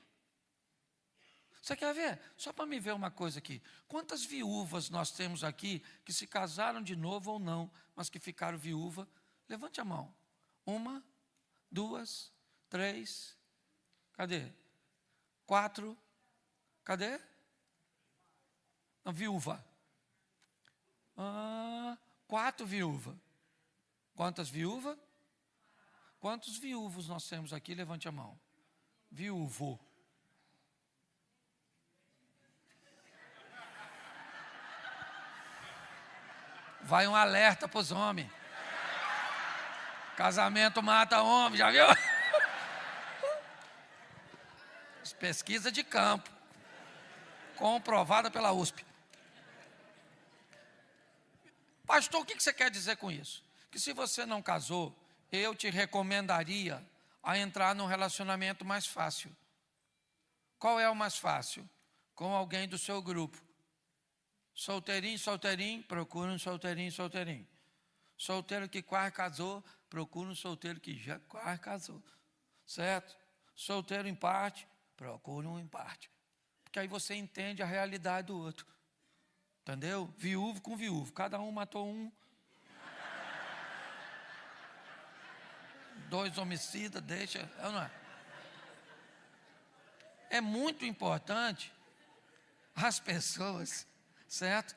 Você quer ver? Só para me ver uma coisa aqui. Quantas viúvas nós temos aqui que se casaram de novo ou não, mas que ficaram viúva? Levante a mão. 1, 2, 3. Cadê? 4. Cadê? Não, viúva. 4 viúvas. Quantas viúvas? Quantos viúvos nós temos aqui? Levante a mão. Viúvo. Vai um alerta para os homens. Casamento mata homem, já viu? Pesquisa de campo, comprovada pela USP. Pastor, o que você quer dizer com isso? Que se você não casou, eu te recomendaria a entrar num relacionamento mais fácil. Qual é o mais fácil? Com alguém do seu grupo. Solteirinho, solteirinho, procura um solteirinho, solteirinho. Solteiro que quase casou, procura um solteiro que já quase casou. Certo? Solteiro em parte, procura um em parte. Porque aí você entende a realidade do outro. Entendeu? Viúvo com viúvo. Cada um matou um. 2 homicidas, deixa. Não é? É muito importante as pessoas, certo?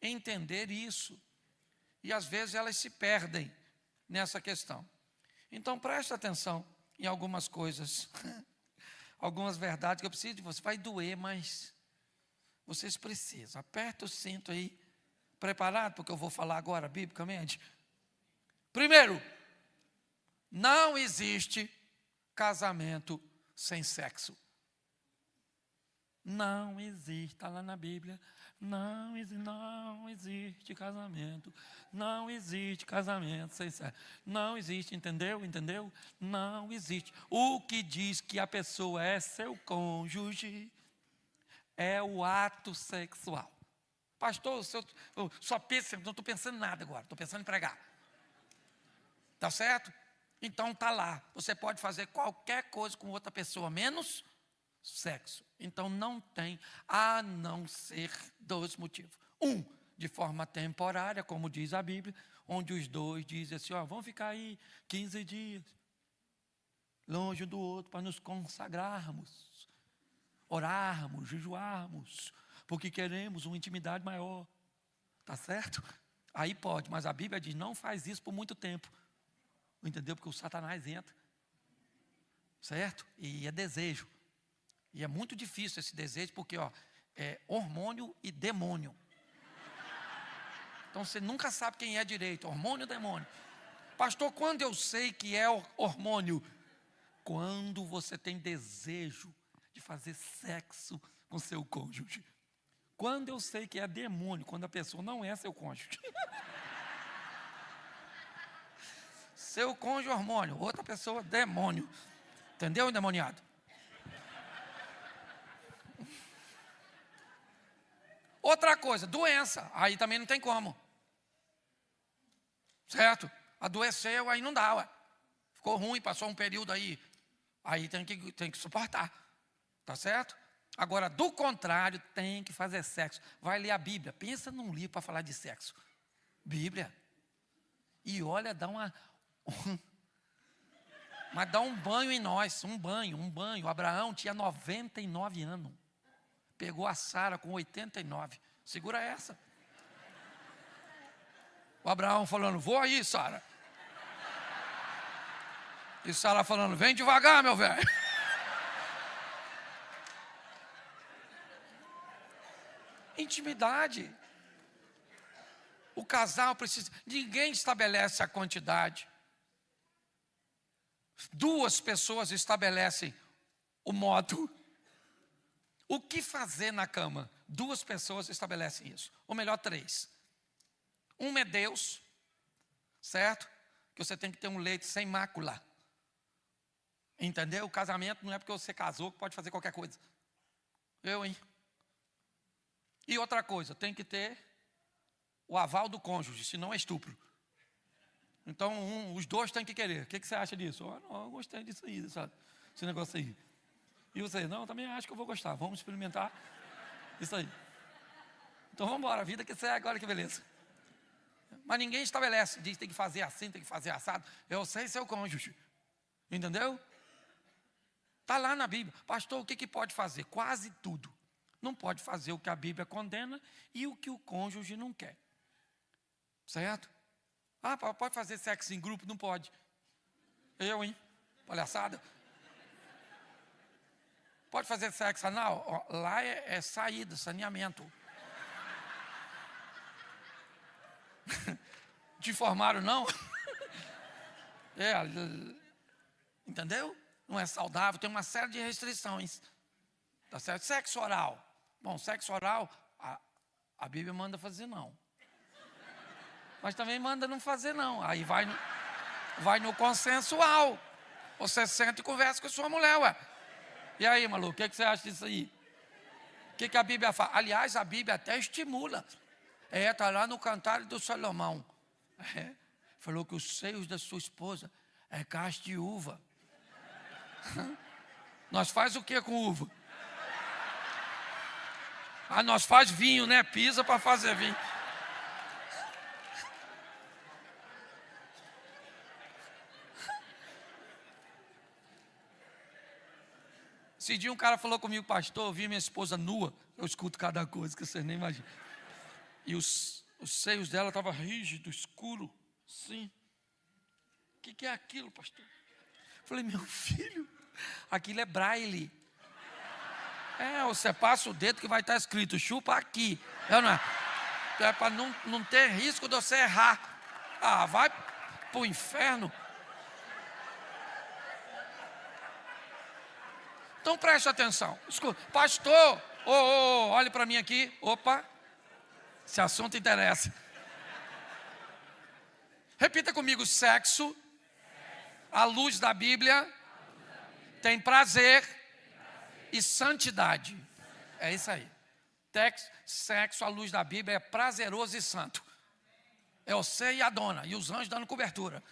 Entender isso. E às vezes elas se perdem nessa questão. Então preste atenção em algumas coisas. Algumas verdades que eu preciso de você. Vai doer, mas vocês precisam. Aperta o cinto aí. Preparado? Porque eu vou falar agora, biblicamente. Primeiro, não existe casamento sem sexo. Não existe, está lá na Bíblia. Não existe casamento. Não existe casamento sem sexo. Não existe, entendeu? Entendeu? Não existe. O que diz que a pessoa é seu cônjuge é o ato sexual. Pastor, eu só penso, não estou pensando em nada agora, estou pensando em pregar. Tá certo? Então está lá. Você pode fazer qualquer coisa com outra pessoa, menos sexo. Então não tem, a não ser 2 motivos. De forma temporária, como diz a Bíblia, onde os 2 dizem assim, vamos ficar aí 15 dias, longe um do outro, para nos consagrarmos, orarmos, jejuarmos, porque queremos uma intimidade maior. Tá certo? Aí pode, mas a Bíblia diz, não faz isso por muito tempo. Entendeu? Porque o Satanás entra. Certo? E é desejo. E é muito difícil esse desejo, porque é hormônio e demônio. Então você nunca sabe quem é direito, hormônio ou demônio. Pastor, quando eu sei que é hormônio? Quando você tem desejo de fazer sexo com seu cônjuge. Quando eu sei que é demônio, quando a pessoa não é seu cônjuge. Seu cônjuge hormônio, outra pessoa demônio. Entendeu, endemoniado? Outra coisa, doença. Aí também não tem como. Certo? Adoeceu, aí não dá, ué. Ficou ruim, passou um período aí. Aí tem que suportar. Tá certo? Agora, do contrário, tem que fazer sexo. Vai ler a Bíblia. Pensa num livro para falar de sexo. Bíblia. E olha, mas dá um banho em nós. Um banho. O Abraão tinha 99 anos. Pegou a Sara com 89. Segura essa. O Abraão falando, vou aí, Sara. E Sara falando, vem devagar, meu velho. Intimidade. O casal precisa. Ninguém estabelece a quantidade. 2 pessoas estabelecem o modo. O que fazer na cama? 2 pessoas estabelecem isso. Ou melhor, 3. Um é Deus, certo? Que você tem que ter um leito sem mácula. Entendeu? O casamento não é porque você casou que pode fazer qualquer coisa. Hein? E outra coisa, tem que ter o aval do cônjuge, senão é estupro. Então, os 2 têm que querer. O que você acha disso? Não, eu gostei disso aí, sabe? Esse negócio aí. E você, não, também acho que eu vou gostar. Vamos experimentar isso aí. Então vamos embora, a vida que segue agora, que beleza. Mas ninguém estabelece, diz tem que fazer assim, tem que fazer assado. Eu sei seu cônjuge. Entendeu? Está lá na Bíblia. Pastor, o que pode fazer? Quase tudo. Não pode fazer o que a Bíblia condena e o que o cônjuge não quer. Certo? Pode fazer sexo em grupo? Não pode. Hein? Palhaçada. Pode fazer sexo anal? Lá é saída, saneamento. Te informaram, não? Entendeu? Não é saudável, tem uma série de restrições. Tá certo? Sexo oral. Bom, sexo oral, a Bíblia manda fazer não. Mas também manda não fazer não. Aí vai no consensual. Você senta e conversa com a sua mulher, ué. E aí, maluco, o que você acha disso aí? O que a Bíblia fala? Aliás, a Bíblia até estimula. Está lá no Cantar do Salomão. Falou que os seios da sua esposa é cacho de uva. Nós faz o que com uva? Nós faz vinho, né? Pisa para fazer vinho. Esse dia um cara falou comigo, pastor, eu vi minha esposa nua. Eu escuto cada coisa que vocês nem imaginam. E os seios dela estavam rígidos, escuro, sim. O que é aquilo, pastor? Eu falei, meu filho, aquilo é braille. Você passa o dedo que vai estar escrito, chupa aqui. Não é? É para não ter risco de você errar. Vai para o inferno. Então preste atenção. Escuta, pastor, olhe para mim aqui. Opa, esse assunto interessa. Repita comigo, sexo, à luz da Bíblia, tem prazer e santidade. É isso aí. Sexo à luz da Bíblia é prazeroso e santo. É você e a dona, e os anjos dando cobertura.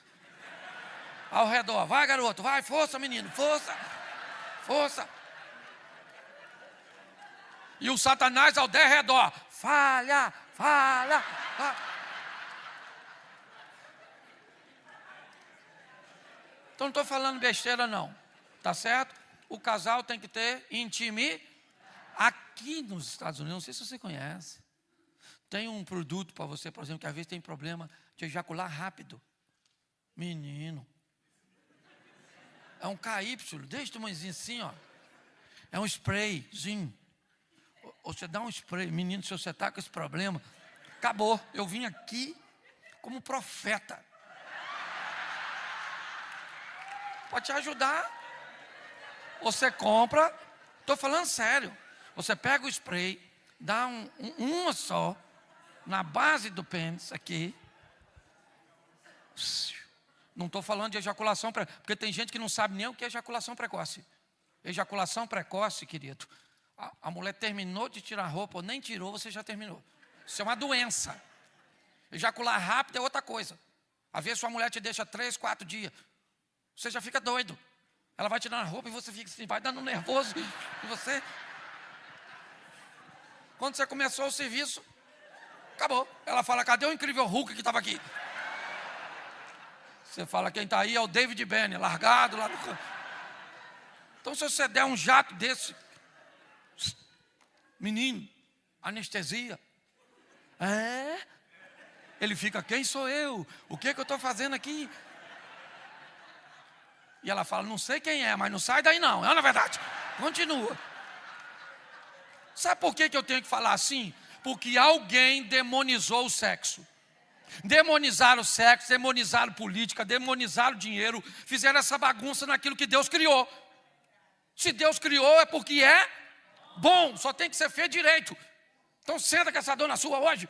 Ao redor, vai garoto, vai, força menino, força. Força. E o Satanás ao derredor. Falha. Então não estou falando besteira não. Tá certo? O casal tem que ter intimidade. Aqui nos Estados Unidos, não sei se você conhece, tem um produto para você, por exemplo, que às vezes tem problema de ejacular rápido. Menino. É um KY, desse tamanhozinho assim, ó. É um sprayzinho. Você dá um spray, menino, se você está com esse problema, acabou. Eu vim aqui como profeta. Pode te ajudar. Você compra, estou falando sério. Você pega o spray, dá uma só, na base do pênis, aqui. Não estou falando de ejaculação precoce, porque tem gente que não sabe nem o que é ejaculação precoce. Ejaculação precoce, querido, a mulher terminou de tirar a roupa, ou nem tirou, você já terminou. Isso é uma doença. Ejacular rápido é outra coisa. Às vezes sua mulher te deixa 3, 4 dias. Você já fica doido. Ela vai tirando a roupa e você fica assim, vai dando nervoso. E você... Quando você começou o serviço, acabou. Ela fala, cadê o incrível Hulk que estava aqui? Você fala, quem está aí é o David Benny, largado lá no canto. Então, se você der um jato desse, menino, anestesia, ele fica, quem sou eu? O que eu estou fazendo aqui? E ela fala, não sei quem é, mas não sai daí não. É na verdade, continua. Sabe por que eu tenho que falar assim? Porque alguém demonizou o sexo. Demonizaram o sexo, demonizaram política, demonizaram o dinheiro, fizeram essa bagunça naquilo que Deus criou. Se Deus criou é porque é bom, só tem que ser feito direito. Então senta com essa dona sua hoje.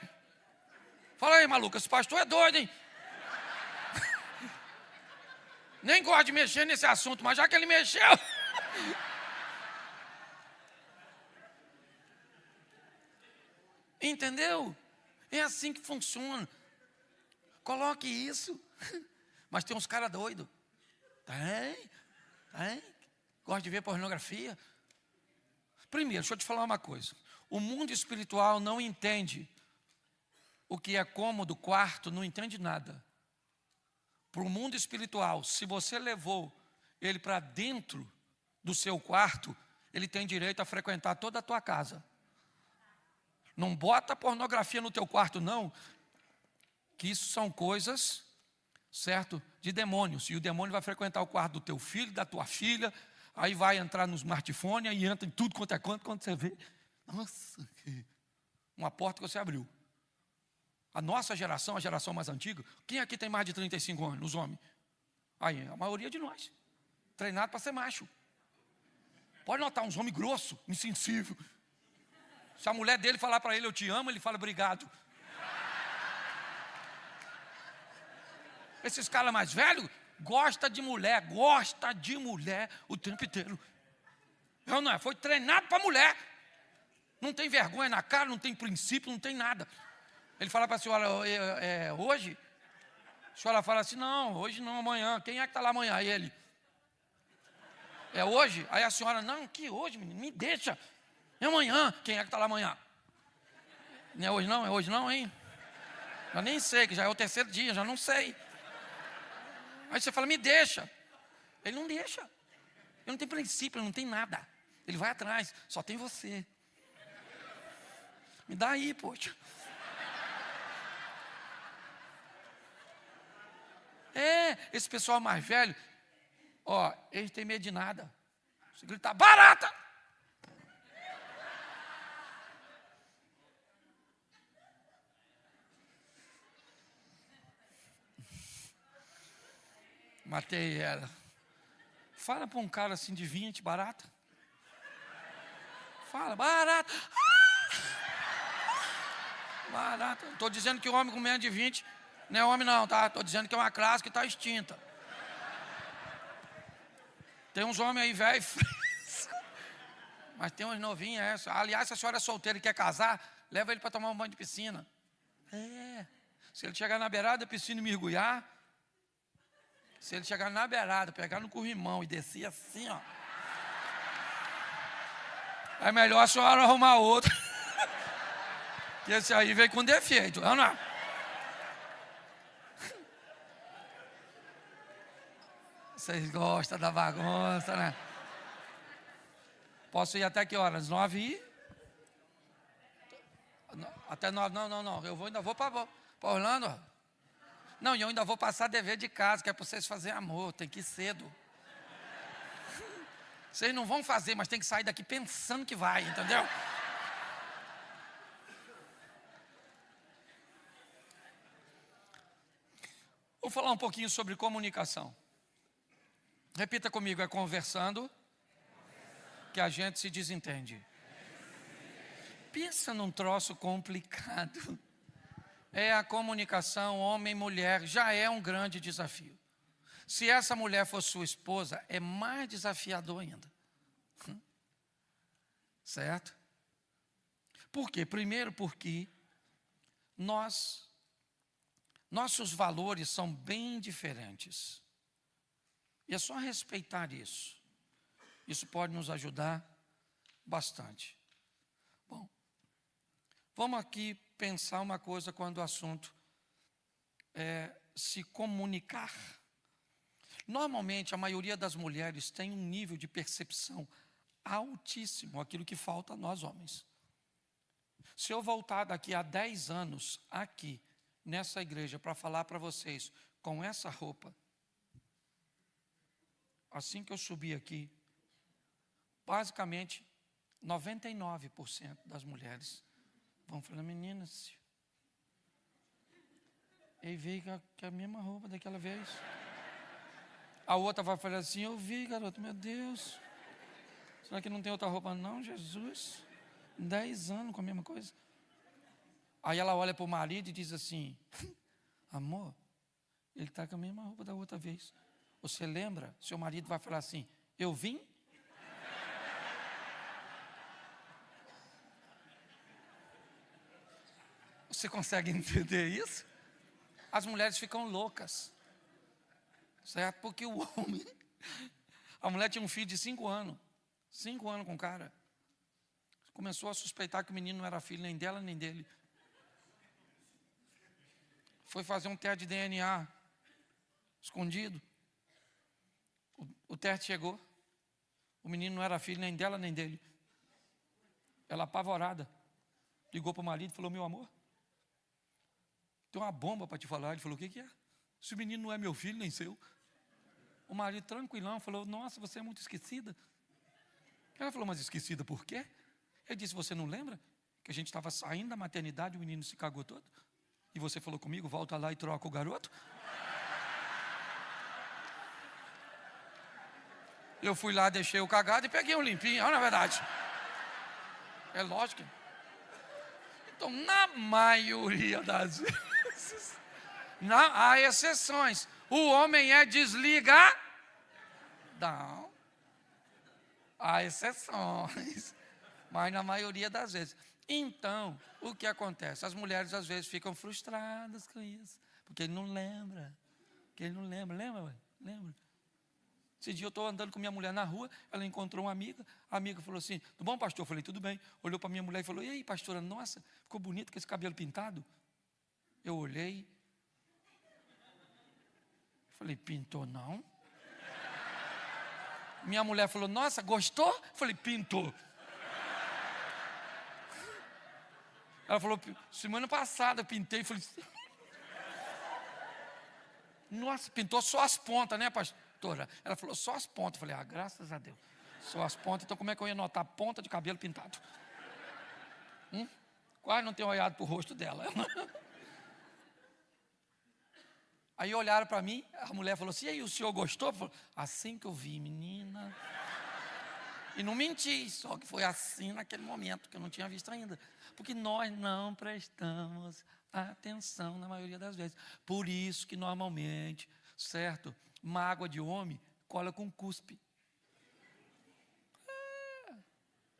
Fala aí, maluca, esse pastor é doido, hein? Nem gosto de mexer nesse assunto, mas já que ele mexeu... Entendeu? É assim que funciona. Coloque isso. Mas tem uns caras doidos. Tem. Gosta de ver pornografia. Primeiro, deixa eu te falar uma coisa. O mundo espiritual não entende o que é cômodo, quarto, não entende nada. Para o mundo espiritual, se você levou ele para dentro do seu quarto, ele tem direito a frequentar toda a tua casa. Não bota pornografia no teu quarto, não. Que isso são coisas, certo, de demônios. E o demônio vai frequentar o quarto do teu filho, da tua filha. Aí vai entrar no smartphone, aí entra em tudo quanto é canto. Quando você vê, nossa, uma porta que você abriu. A nossa geração, a geração mais antiga, quem aqui tem mais de 35 anos, os homens? Aí, a maioria de nós, treinado para ser macho. Pode notar, uns homens grossos, insensível. Se a mulher dele falar para ele, eu te amo, ele fala, obrigado. Esses caras mais velhos, gosta de mulher o tempo inteiro. Não é, foi treinado para mulher. Não tem vergonha na cara, não tem princípio, não tem nada. Ele fala para a senhora, hoje? A senhora fala assim, não, hoje não, amanhã. Quem é que está lá amanhã? Aí ele. É hoje? Aí a senhora, não, que hoje, menino, me deixa. É amanhã. Quem é que está lá amanhã? Não é hoje não, hein? Já nem sei, que já é o terceiro dia, já não sei. Aí você fala, me deixa. Ele não deixa. Ele não tem princípio, ele não tem nada. Ele vai atrás, só tem você. Me dá aí, poxa. Esse pessoal mais velho, eles têm medo de nada. Se gritar, barata! Matei ela. Fala para um cara assim de 20, barata. Fala, barata. Barata. Estou dizendo que o homem com menos de 20 não é homem não, tá? Estou dizendo que é uma classe que está extinta. Tem uns homens aí velho, mas tem uns novinhos. Aliás, se a senhora é solteira e quer casar, leva ele para tomar um banho de piscina. Se ele chegar na beirada da piscina e mergulhar, se ele chegar na beirada, pegar no corrimão e descer assim, é melhor a senhora arrumar outro. Que esse aí veio com defeito, não é? Vocês gostam da bagunça, né? Posso ir até que horas? 9 e... Até 9, não. Eu ainda vou para Orlando. Não, e eu ainda vou passar dever de casa, que é para vocês fazerem amor, tem que ir cedo. Vocês não vão fazer, mas tem que sair daqui pensando que vai, entendeu? Vou falar um pouquinho sobre comunicação. Repita comigo, é conversando que a gente se desentende. Pensa num troço complicado. A comunicação homem e mulher, já é um grande desafio. Se essa mulher for sua esposa, é mais desafiador ainda. Certo? Por quê? Primeiro porque nossos valores são bem diferentes. E é só respeitar isso. Isso pode nos ajudar bastante. Bom, vamos aqui pensar uma coisa quando o assunto é se comunicar. Normalmente, a maioria das mulheres tem um nível de percepção altíssimo, aquilo que falta a nós homens. Se eu voltar daqui a 10 anos, aqui, nessa igreja, para falar para vocês, com essa roupa, assim que eu subir aqui, basicamente, 99% das mulheres vão falar, meninas, eu vi que é a mesma roupa daquela vez. A outra vai falar assim, eu vi, garoto, meu Deus. Será que não tem outra roupa? Não, Jesus. 10 anos com a mesma coisa. Aí ela olha para o marido e diz assim, amor, ele está com a mesma roupa da outra vez. Você lembra? Seu marido vai falar assim, eu vim? Você consegue entender isso? As mulheres ficam loucas. Certo? Porque o homem... A mulher tinha um filho de 5 anos. 5 anos com o cara. Começou a suspeitar que o menino não era filho nem dela nem dele. Foi fazer um teste de DNA escondido. O teste chegou. O menino não era filho nem dela nem dele. Ela apavorada. Ligou para o marido e falou, meu amor, tem uma bomba para te falar. Ele falou, o que é? Esse menino não é meu filho nem seu. O marido tranquilão falou, nossa, você é muito esquecida. Ela falou, mas esquecida por quê? Ele disse, você não lembra que a gente estava saindo da maternidade e o menino se cagou todo? E você falou comigo, volta lá e troca o garoto? Eu fui lá, deixei o cagado e peguei um limpinho, na verdade. É lógico. Então, na maioria das vezes, há exceções. O homem é desligadão. Há exceções. Mas na maioria das vezes. Então, o que acontece? As mulheres às vezes ficam frustradas com isso. Porque ele não lembra. Lembra, mãe? Lembra? Esse dia eu estou andando com minha mulher na rua, ela encontrou uma amiga, a amiga falou assim, tudo bom, pastor? Eu falei, tudo bem. Olhou para minha mulher e falou, e aí, pastora, nossa, ficou bonito com esse cabelo pintado? Eu olhei, falei, pintou não? Minha mulher falou, nossa, gostou? Eu falei, pintou. Ela falou, semana passada eu pintei, eu falei, nossa, pintou só as pontas, né, pastora? Ela falou, só as pontas. Eu falei, graças a Deus, só as pontas, então como é que eu ia notar ponta de cabelo pintado? Quase não tenho olhado para o rosto dela. Aí olharam para mim, a mulher falou assim, e aí, o senhor gostou? Falei, assim que eu vi, menina. E não menti, só que foi assim naquele momento, que eu não tinha visto ainda. Porque nós não prestamos atenção na maioria das vezes. Por isso que normalmente, certo, mágoa de homem cola com cuspe.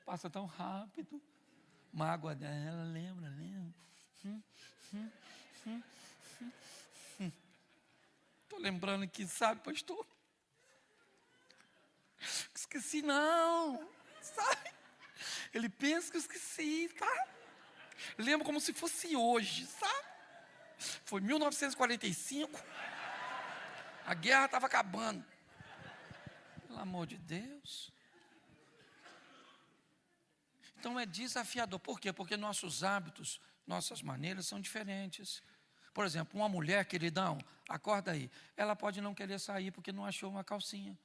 Passa tão rápido. Mágoa dela, lembra? Estou lembrando aqui, sabe, pastor? Esqueci não, sabe? Ele pensa que eu esqueci, tá? Lembro como se fosse hoje, sabe? Foi 1945, a guerra estava acabando. Pelo amor de Deus. Então é desafiador. Por quê? Porque nossos hábitos, nossas maneiras são diferentes. Por exemplo, uma mulher, queridão, acorda aí. Ela pode não querer sair porque não achou uma calcinha.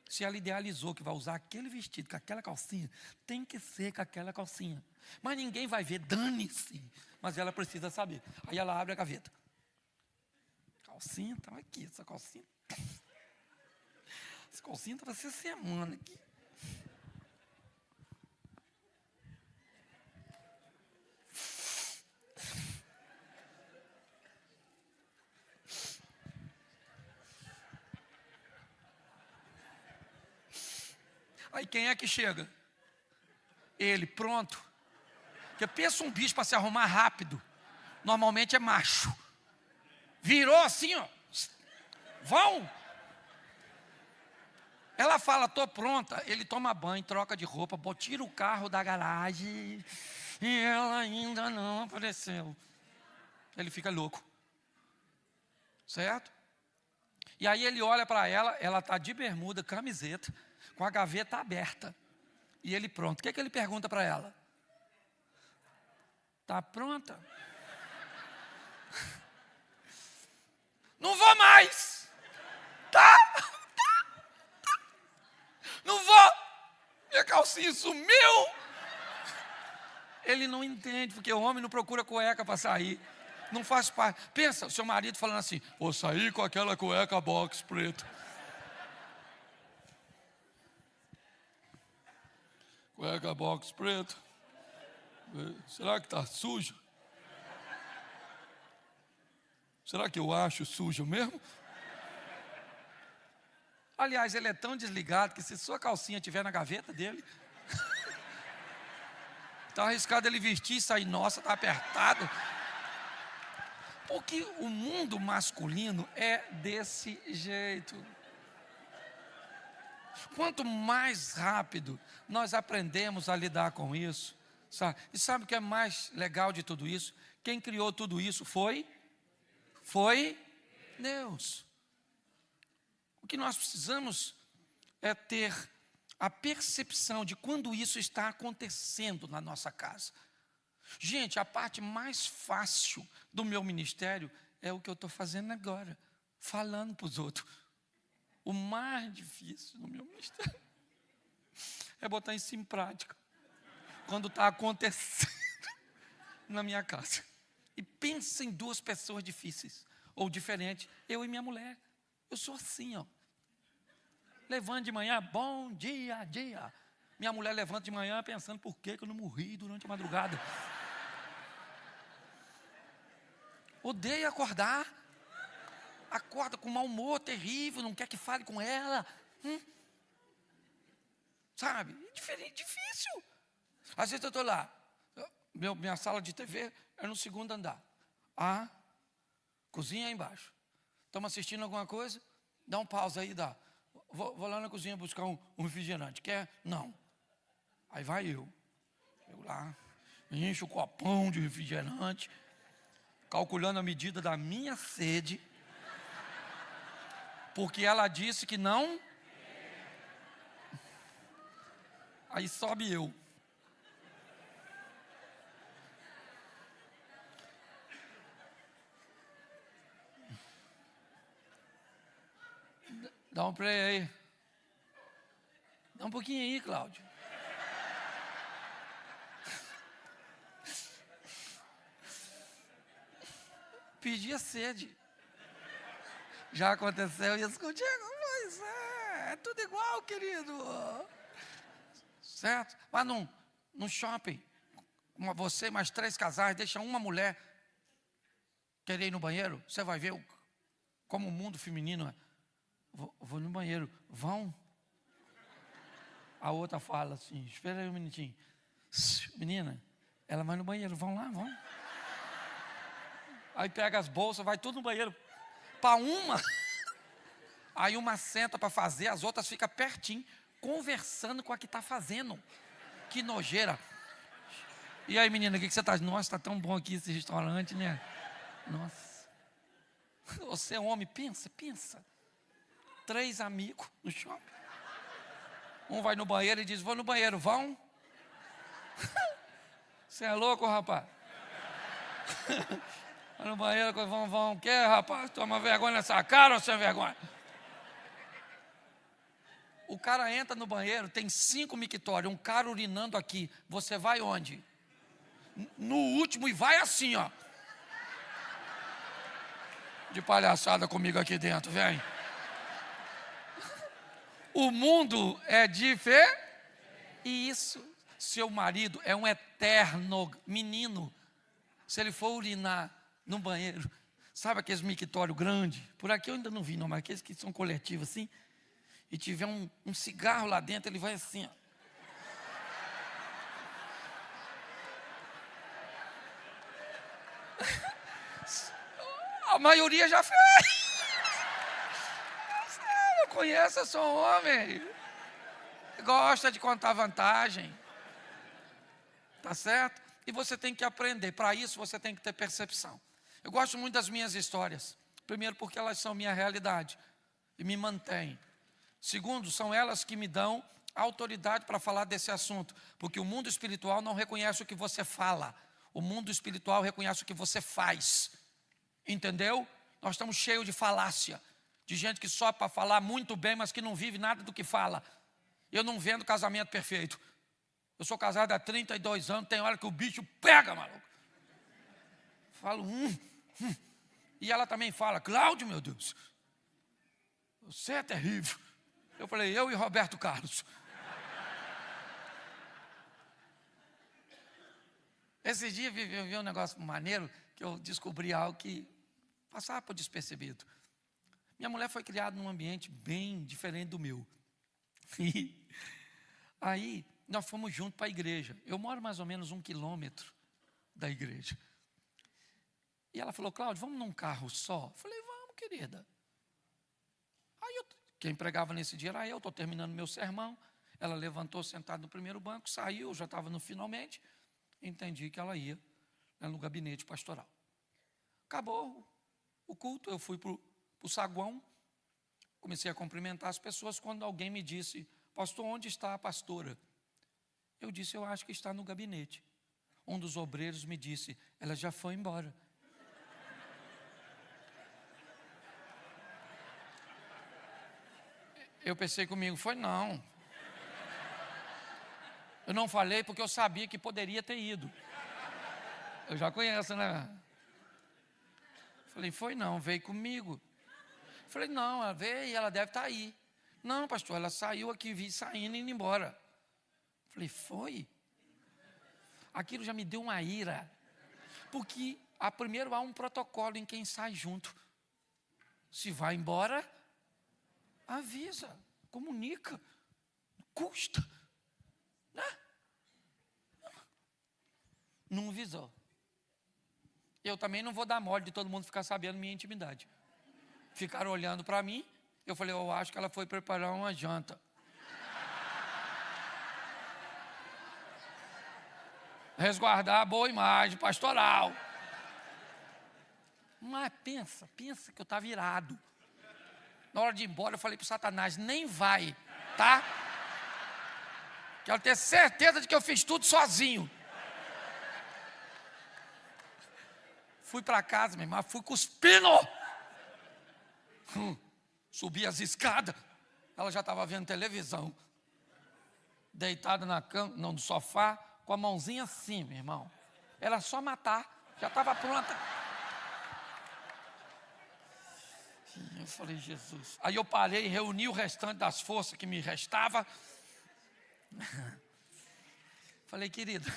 Se ela idealizou que vai usar aquele vestido com aquela calcinha, tem que ser com aquela calcinha. Mas ninguém vai ver, dane-se. Mas ela precisa saber. Aí ela abre a gaveta. Calcinha estava aqui, essa calcinha. Essa calcinha estava essa semana aqui. Aí quem é que chega? Ele, pronto. Porque pensa um bicho para se arrumar rápido. Normalmente é macho. Virou assim, ó. Vão. Ela fala, estou pronta. Ele toma banho, troca de roupa, tira o carro da garagem. E ela ainda não apareceu. Ele fica louco. Certo? E aí ele olha para ela está de bermuda, camiseta, com a gaveta aberta. E ele pronto. O que ele pergunta para ela? Está pronta? Não vou mais. Tá? Não vou. Minha calcinha sumiu. Ele não entende, porque o homem não procura cueca para sair. Não faz parte. Pensa, o seu marido falando assim, vou sair com aquela cueca box preto. Cueca box preto. Será que está sujo? Será que eu acho sujo mesmo? Aliás, ele é tão desligado que se sua calcinha estiver na gaveta dele, está arriscado ele vestir e sair, nossa, está apertado. Porque o mundo masculino é desse jeito. Quanto mais rápido nós aprendemos a lidar com isso, sabe? E sabe o que é mais legal de tudo isso? Quem criou tudo isso foi Deus. O que nós precisamos é ter a percepção de quando isso está acontecendo na nossa casa. Gente, a parte mais fácil do meu ministério é o que eu estou fazendo agora, falando para os outros. O mais difícil no meu ministério é botar isso em prática, quando está acontecendo na minha casa. E pensa em duas pessoas difíceis, ou diferentes, eu e minha mulher. Eu sou assim, ó. Levanto de manhã, bom dia, dia. Minha mulher levanta de manhã pensando, por que eu não morri durante a madrugada? Odeia acordar. Acorda com mau humor terrível, não quer que fale com ela. Sabe? Diferente, difícil. Às vezes eu estou lá, minha sala de TV é no segundo andar. A cozinha é embaixo. Estamos assistindo alguma coisa? Dá um pause aí, dá. Vou lá na cozinha buscar um refrigerante. Quer? Não. Aí vai eu lá, encho o copão de refrigerante, calculando a medida da minha sede, porque ela disse que não. Aí sobe eu. Dá um play aí. Dá um pouquinho aí, Cláudio. Pedia sede. Já aconteceu isso contigo? Pois é tudo igual, querido. Certo? Vai num shopping, você mais 3 casais, deixa uma mulher querer ir no banheiro, você vai ver como o mundo feminino é. Vou no banheiro. Vão? A outra fala assim, espera aí um minutinho. Menina, ela vai no banheiro, vão lá, vão. Aí pega as bolsas, vai tudo no banheiro. Para uma. Aí uma senta para fazer, as outras ficam pertinho, conversando com a que está fazendo. Que nojeira. E aí, menina, o que você está? Nossa, está tão bom aqui esse restaurante, né? Nossa. Você é homem, pensa. 3 amigos no shopping. Um vai no banheiro e diz, vou no banheiro, vão? Você é louco, rapaz? Vai no banheiro, vão. Quer, rapaz? Toma vergonha nessa cara ou sem vergonha? O cara entra no banheiro, tem 5 mictórios, um cara urinando aqui. Você vai onde? No último e vai assim, ó. De palhaçada comigo aqui dentro, vem. O mundo é diferente. E isso, seu marido é um eterno menino. Se ele for urinar no banheiro, sabe aqueles mictórios grandes? Por aqui eu ainda não vi, não, mas aqueles que são coletivos assim, e tiver um cigarro lá dentro, ele vai assim, ó. A maioria já fez. Eu conheço, eu sou um homem. Gosta de contar vantagem. Tá certo? E você tem que aprender. Para isso, você tem que ter percepção. Eu gosto muito das minhas histórias. Primeiro, porque elas são minha realidade e me mantêm. Segundo, são elas que me dão autoridade para falar desse assunto. Porque o mundo espiritual não reconhece o que você fala. O mundo espiritual reconhece o que você faz. Entendeu? Nós estamos cheios de falácia. De gente que só para falar muito bem, mas que não vive nada do que fala. Eu não vendo casamento perfeito. Eu sou casado há 32 anos, tem hora que o bicho pega, maluco. Falo, E ela também fala, Cláudio, meu Deus, você é terrível. Eu falei, eu e Roberto Carlos. Esses dias eu vi um negócio maneiro, que eu descobri algo que passava por despercebido. Minha mulher foi criada num ambiente bem diferente do meu. E aí, nós fomos juntos para a igreja. Eu moro mais ou menos 1 quilômetro da igreja. E ela falou, Cláudio, vamos num carro só? Eu falei, vamos, querida. Aí, quem pregava nesse dia era eu, estou terminando meu sermão. Ela levantou, sentada no primeiro banco, saiu, já estava no finalmente. Entendi que ela ia no gabinete pastoral. Acabou o culto, eu fui para o saguão, comecei a cumprimentar as pessoas, quando alguém me disse, pastor, onde está a pastora? Eu disse, eu acho que está no gabinete. Um dos obreiros me disse, ela já foi embora. Eu pensei comigo, foi não. Eu não falei porque eu sabia que poderia ter ido. Eu já conheço, né? Falei, foi não, veio comigo. Falei, não, ela veio e ela deve estar aí. Não, pastor, ela saiu aqui, vi saindo e indo embora. Falei, foi? Aquilo já me deu uma ira. Porque primeiro há um protocolo em quem sai junto. Se vai embora, avisa, comunica, custa. Né? Não avisou. Eu também não vou dar mole de todo mundo ficar sabendo minha intimidade. Ficaram olhando para mim, eu falei, eu acho que ela foi preparar uma janta. Resguardar a boa imagem pastoral. Mas pensa que eu estava virado. Na hora de ir embora, eu falei para o Satanás, nem vai, tá? Quero ter certeza de que eu fiz tudo sozinho. Fui para casa, minha irmã, fui cuspindo. Subi as escadas. Ela já estava vendo televisão. Deitada na cama, não, no sofá, com a mãozinha assim, meu irmão. Era só matar, já estava pronta. Eu falei, Jesus. Aí eu parei, reuni o restante das forças que me restava. Falei, querida,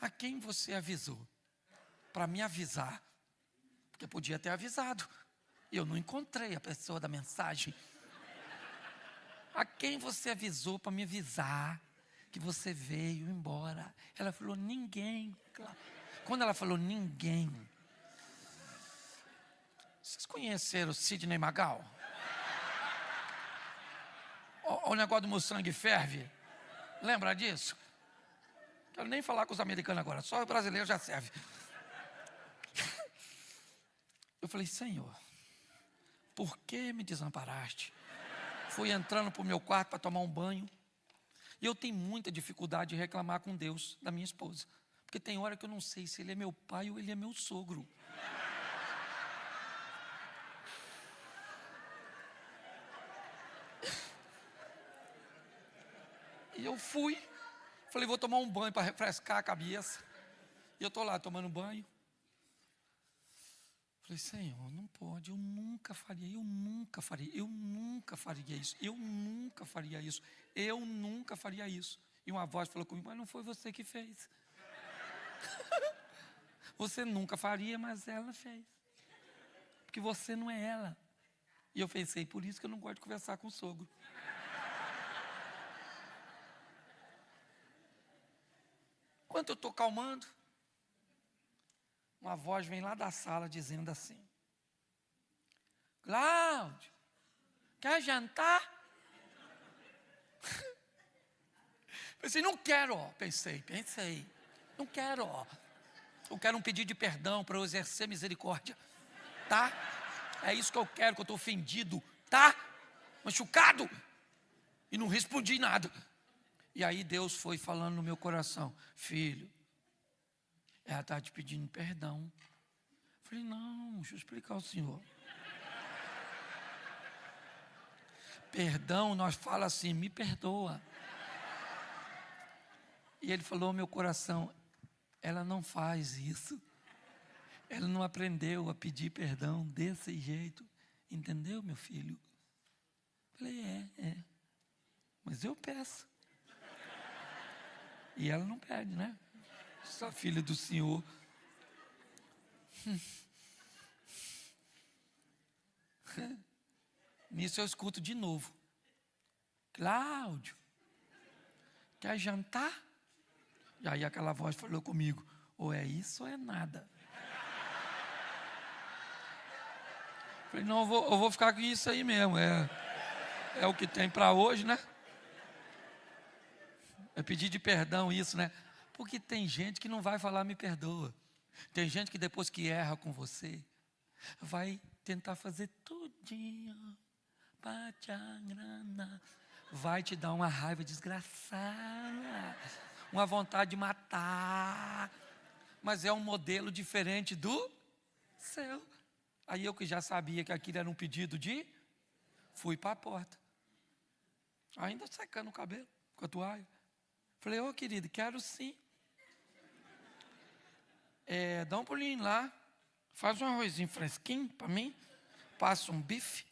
a quem você avisou? Para me avisar. Porque podia ter avisado. Eu não encontrei a pessoa da mensagem. A quem você avisou para me avisar que você veio embora? Ela falou, ninguém. Quando ela falou ninguém, vocês conheceram o Sidney Magal? O negócio do Mustang ferve? Lembra disso? Quero nem falar com os americanos agora, só o brasileiro já serve. Eu falei, Senhor, por que me desamparaste? Fui entrando para o meu quarto para tomar um banho. E eu tenho muita dificuldade de reclamar com Deus da minha esposa. Porque tem hora que eu não sei se ele é meu pai ou ele é meu sogro. E eu fui. Falei, vou tomar um banho para refrescar a cabeça. E eu estou lá tomando banho. Falei, Senhor, não pode, eu nunca faria isso, eu nunca faria isso. E uma voz falou comigo, mas não foi você que fez. Você nunca faria, mas ela fez. Porque você não é ela. E eu pensei, por isso que eu não gosto de conversar com o sogro. Enquanto eu estou calmando, uma voz vem lá da sala dizendo assim, Cláudio, quer jantar? Pensei, não quero, ó. Pensei, não quero, ó. Eu quero um pedido de perdão para eu exercer misericórdia, tá? É isso que eu quero, que eu estou ofendido, tá? Machucado. E não respondi nada. E aí Deus foi falando no meu coração, filho, ela está te pedindo perdão. Falei, não, deixa eu explicar ao senhor. Perdão, nós fala assim, me perdoa. E ele falou ao meu coração, ela não faz isso. Ela não aprendeu a pedir perdão desse jeito. Entendeu, meu filho? Falei, é. Mas eu peço. E ela não pede, né? Sou filha do Senhor. Nisso eu escuto de novo. Cláudio, quer jantar? E aí aquela voz falou comigo, ou é isso ou é nada. Falei, não, eu vou ficar com isso aí mesmo. É o que tem para hoje, né? É pedir de perdão isso, né? Porque tem gente que não vai falar me perdoa. Tem gente que depois que erra com você, vai tentar fazer tudinho. Vai te dar uma raiva desgraçada. Uma vontade de matar. Mas é um modelo diferente do seu. Aí eu que já sabia que aquilo era um pedido fui para a porta. Ainda secando o cabelo com a toalha. Falei, ô querido, quero sim. Dá um pulinho lá. Faz um arrozinho fresquinho para mim. Passa um bife.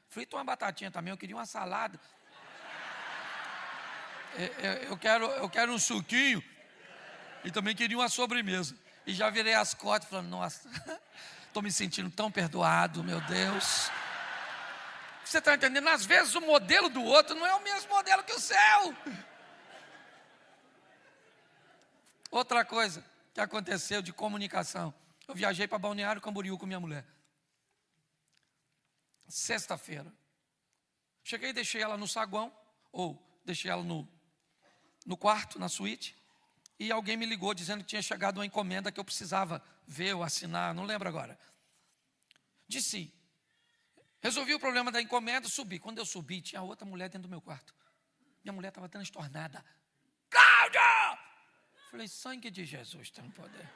Frita uma batatinha também, eu queria uma salada. Eu quero um suquinho. E também queria uma sobremesa. E já virei as costas falando, nossa, estou me sentindo tão perdoado, meu Deus. Você está entendendo? Às vezes o modelo do outro não é o mesmo modelo que o seu. Outra coisa que aconteceu de comunicação. Eu viajei para Balneário Camboriú com minha mulher. Sexta-feira. Cheguei e deixei ela no saguão, ou deixei ela no quarto, na suíte, e alguém me ligou dizendo que tinha chegado uma encomenda que eu precisava ver ou assinar, não lembro agora. Disse, resolvi o problema da encomenda, subi. Quando eu subi, tinha outra mulher dentro do meu quarto. Minha mulher estava transtornada. Cláudio! Falei, sangue de Jesus tem poder.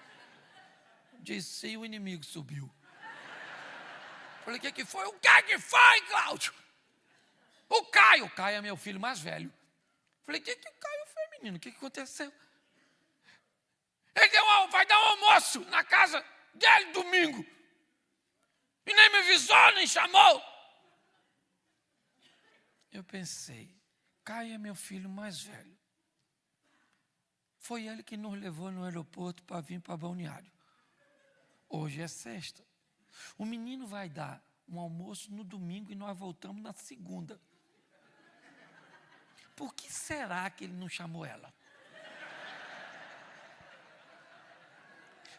Disse, e o inimigo subiu. Falei, o que foi? O que foi, Cláudio? O Caio é meu filho mais velho. Falei, o que o Caio foi, menino? O que aconteceu? Ele vai dar um almoço na casa dele domingo. E nem me avisou, nem chamou. Eu pensei, Caio é meu filho mais velho. Foi ele que nos levou no aeroporto para vir para Balneário. Hoje é sexta. O menino vai dar um almoço no domingo e nós voltamos na segunda. Por que será que ele não chamou ela?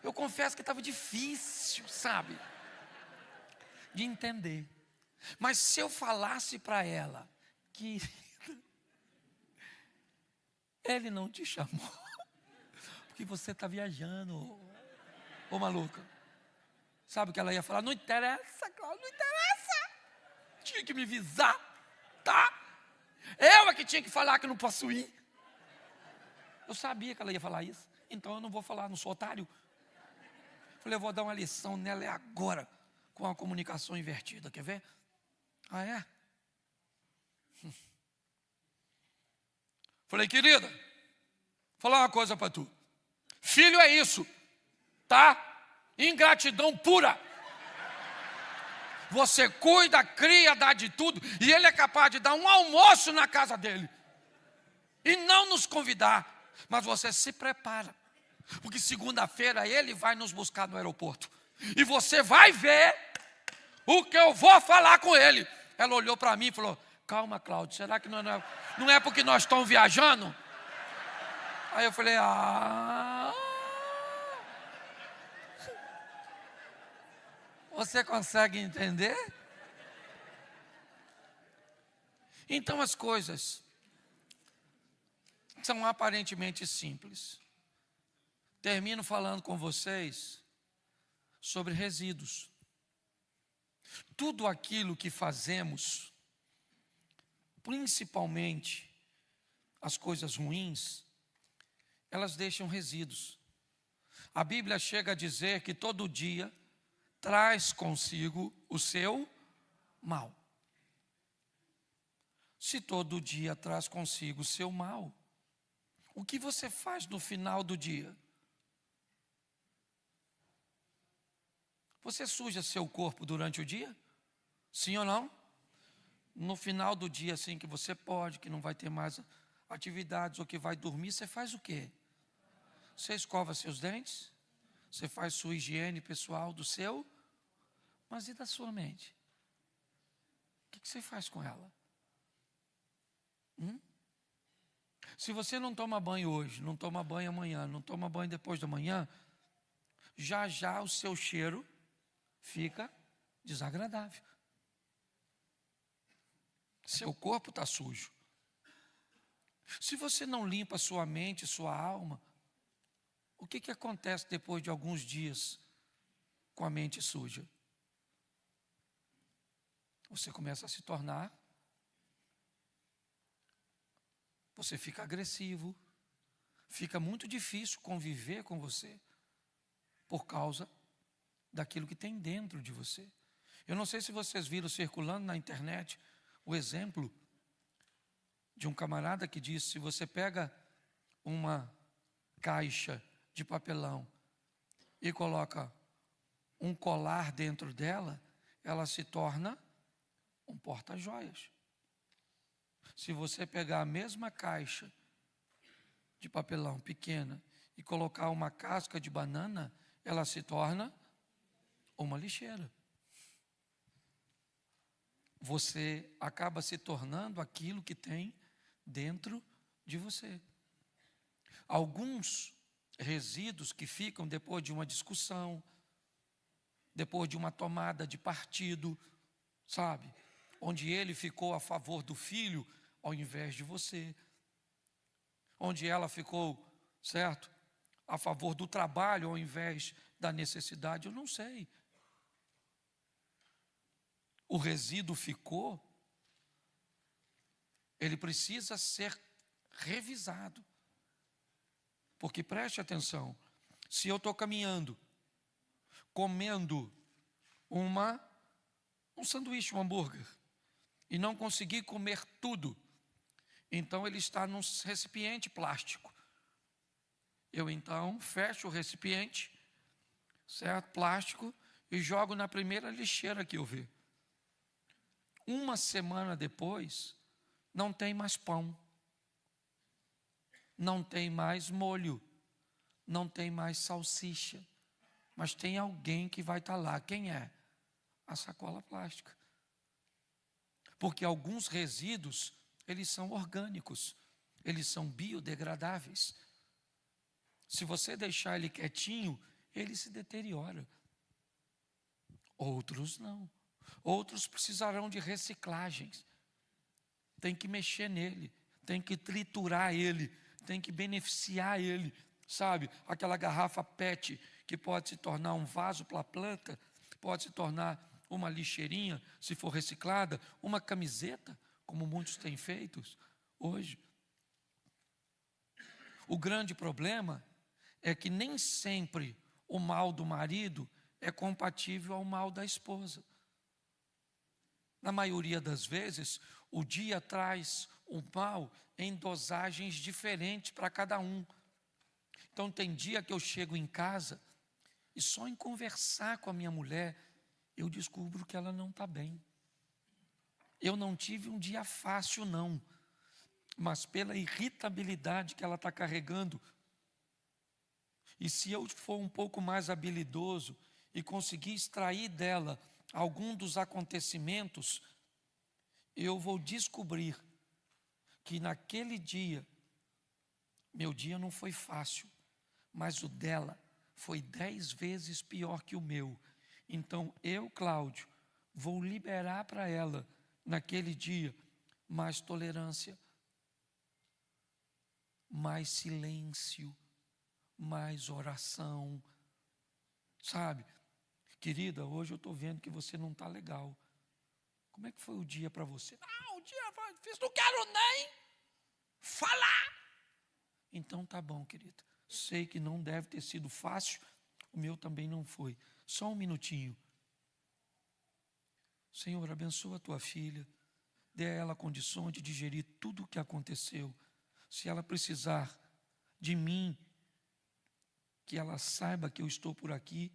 Eu confesso que estava difícil, sabe? De entender. Mas se eu falasse para ela que ele não te chamou, porque você está viajando, ô maluca. Sabe o que ela ia falar? Não interessa, Cláudio, não interessa. Tinha que me avisar, tá? Eu é que tinha que falar que não posso ir. Eu sabia que ela ia falar isso. Então eu não vou falar, não sou otário. Falei, eu vou dar uma lição nela agora, com a comunicação invertida, quer ver? Ah, é? Falei, querida, vou falar uma coisa para tu. Filho é isso, tá? Ingratidão pura. Você cuida, cria, dá de tudo, e ele é capaz de dar um almoço na casa dele. E não nos convidar, mas você se prepara. Porque segunda-feira ele vai nos buscar no aeroporto. E você vai ver o que eu vou falar com ele. Ela olhou para mim e falou, calma, Cláudio, será que não é porque nós estamos viajando? Aí eu falei, você consegue entender? Então as coisas são aparentemente simples. Termino falando com vocês sobre resíduos. Tudo aquilo que fazemos, principalmente as coisas ruins, elas deixam resíduos. A Bíblia chega a dizer que todo dia traz consigo o seu mal. Se todo dia traz consigo o seu mal, o que você faz no final do dia? Você suja seu corpo durante o dia? Sim ou não? No final do dia, assim, que você pode, que não vai ter mais atividades ou que vai dormir, você faz o quê? Você escova seus dentes? Você faz sua higiene pessoal do seu? Mas e da sua mente? O que você faz com ela? Se você não toma banho hoje, não toma banho amanhã, não toma banho depois da manhã, já o seu cheiro fica desagradável. Seu corpo está sujo. Se você não limpa a sua mente, sua alma, o que acontece depois de alguns dias com a mente suja? Você começa a se tornar, você fica agressivo, fica muito difícil conviver com você, por causa daquilo que tem dentro de você. Eu não sei se vocês viram circulando na internet o exemplo de um camarada que disse, se você pega uma caixa de papelão e coloca um colar dentro dela, ela se torna um porta-joias. Se você pegar a mesma caixa de papelão pequena e colocar uma casca de banana, ela se torna uma lixeira. Você acaba se tornando aquilo que tem dentro de você. Alguns resíduos que ficam depois de uma discussão, depois de uma tomada de partido, sabe? Onde ele ficou a favor do filho ao invés de você. Onde ela ficou, certo? A favor do trabalho ao invés da necessidade, eu não sei. O resíduo ficou, ele precisa ser revisado. Porque preste atenção, se eu estou caminhando, comendo um sanduíche, um hambúrguer, e não consegui comer tudo, então ele está num recipiente plástico. Eu então fecho o recipiente, certo? Plástico, e jogo na primeira lixeira que eu ver. Uma semana depois, não tem mais pão, não tem mais molho, não tem mais salsicha, mas tem alguém que vai estar lá. Quem é? A sacola plástica. Porque alguns resíduos, eles são orgânicos, eles são biodegradáveis. Se você deixar ele quietinho, ele se deteriora. Outros não. Outros precisarão de reciclagens. Tem que mexer nele, tem que triturar ele, tem que beneficiar ele. Sabe, aquela garrafa PET que pode se tornar um vaso para a planta, pode se tornar uma lixeirinha, se for reciclada, uma camiseta, como muitos têm feito hoje. O grande problema é que nem sempre o mal do marido é compatível ao mal da esposa. Na maioria das vezes, o dia traz o mal em dosagens diferentes para cada um. Então tem dia que eu chego em casa e só em conversar com a minha mulher, eu descubro que ela não está bem. Eu não tive um dia fácil não, mas pela irritabilidade que ela está carregando, e se eu for um pouco mais habilidoso e conseguir extrair dela algum dos acontecimentos, eu vou descobrir que naquele dia, meu dia não foi fácil, mas o dela foi 10 vezes pior que o meu. Então eu, Cláudio, vou liberar para ela, naquele dia, mais tolerância, mais silêncio, mais oração. Sabe, querida, hoje eu estou vendo que você não está legal. Como é que foi o dia para você? Não, o dia foi difícil, não quero nem falar. Então tá bom, querida. Sei que não deve ter sido fácil, o meu também não foi. Só um minutinho. Senhor, abençoa a tua filha, dê a ela condições de digerir tudo o que aconteceu. Se ela precisar de mim, que ela saiba que eu estou por aqui.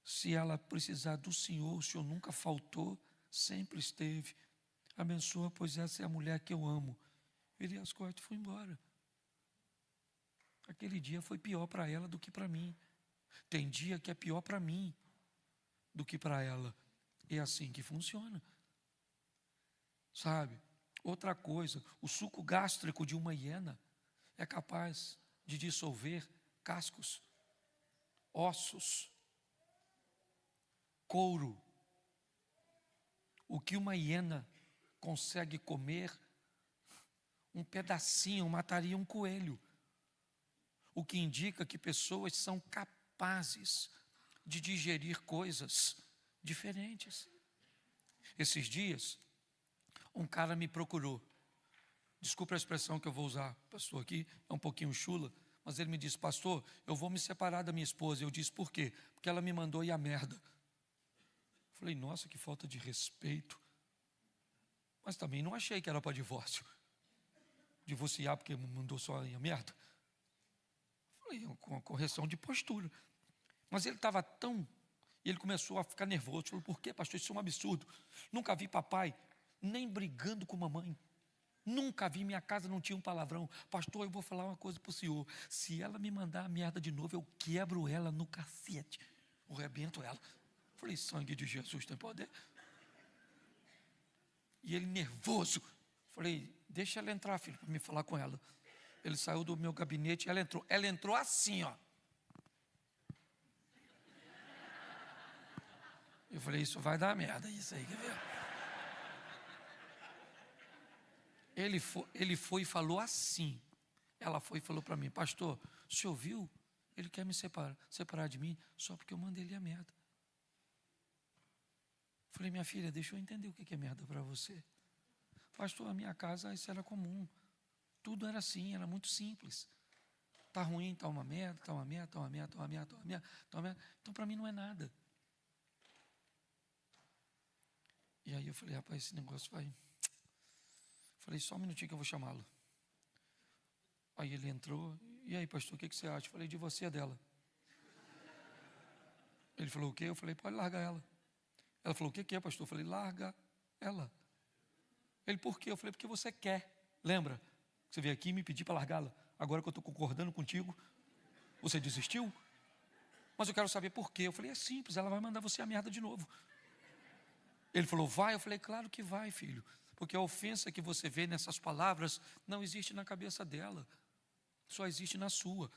Se ela precisar do Senhor, o Senhor nunca faltou, sempre esteve. Abençoa, pois essa é a mulher que eu amo. Virei as costas e fui embora. Aquele dia foi pior para ela do que para mim. Tem dia que é pior para mim do que para ela. É assim que funciona. Sabe? Outra coisa, o suco gástrico de uma hiena é capaz de dissolver cascos, ossos, couro. O que uma hiena consegue comer, um pedacinho mataria um coelho. O que indica que pessoas são capazes de digerir coisas diferentes. Esses dias, um cara me procurou. Desculpe a expressão que eu vou usar, pastor, aqui é um pouquinho chula, mas ele me disse: pastor, eu vou me separar da minha esposa. Eu disse: por quê? Porque ela me mandou ir à merda. Falei: nossa, que falta de respeito. Mas também não achei que era para divórcio. Divorciar porque me mandou só ir à merda. Falei: com a correção de postura. Mas ele estava tão... E ele começou a ficar nervoso. Falou, por quê, pastor? Isso é um absurdo. Nunca vi papai nem brigando com mamãe. Nunca vi, minha casa não tinha um palavrão. Pastor, eu vou falar uma coisa para o senhor. Se ela me mandar a merda de novo, eu quebro ela no cacete. Eu arrebento ela. Falei, sangue de Jesus tem poder. E ele nervoso. Falei, deixa ela entrar, filho, para me falar com ela. Ele saiu do meu gabinete e ela entrou. Ela entrou assim, ó. Eu falei, isso vai dar merda, isso aí, quer ver? Ele foi e falou assim. Ela foi e falou para mim, pastor, o senhor viu? Ele quer me separar de mim só porque eu mandei ele a merda. Falei, minha filha, deixa eu entender o que é merda para você. Pastor, a minha casa, isso era comum. Tudo era assim, era muito simples. Está ruim, está uma merda, está uma merda, está uma merda, está uma merda, está uma merda, está uma merda. Então, para mim, não é nada. E aí eu falei, rapaz, esse negócio vai... Falei, só um minutinho que eu vou chamá-lo. Aí ele entrou, e aí, pastor, o que você acha? Falei, de você e dela. Ele falou, o quê? Eu falei, pode largar ela. Ela falou, o que é, pastor? Eu falei, larga ela. Ele, por quê? Eu falei, porque você quer. Lembra? Você veio aqui me pedir para largá-la. Agora que eu estou concordando contigo, você desistiu? Mas eu quero saber por quê. Eu falei, é simples, ela vai mandar você a merda de novo. Ele falou, vai? Eu falei, claro que vai, filho. Porque a ofensa que você vê nessas palavras não existe na cabeça dela. Só existe na sua.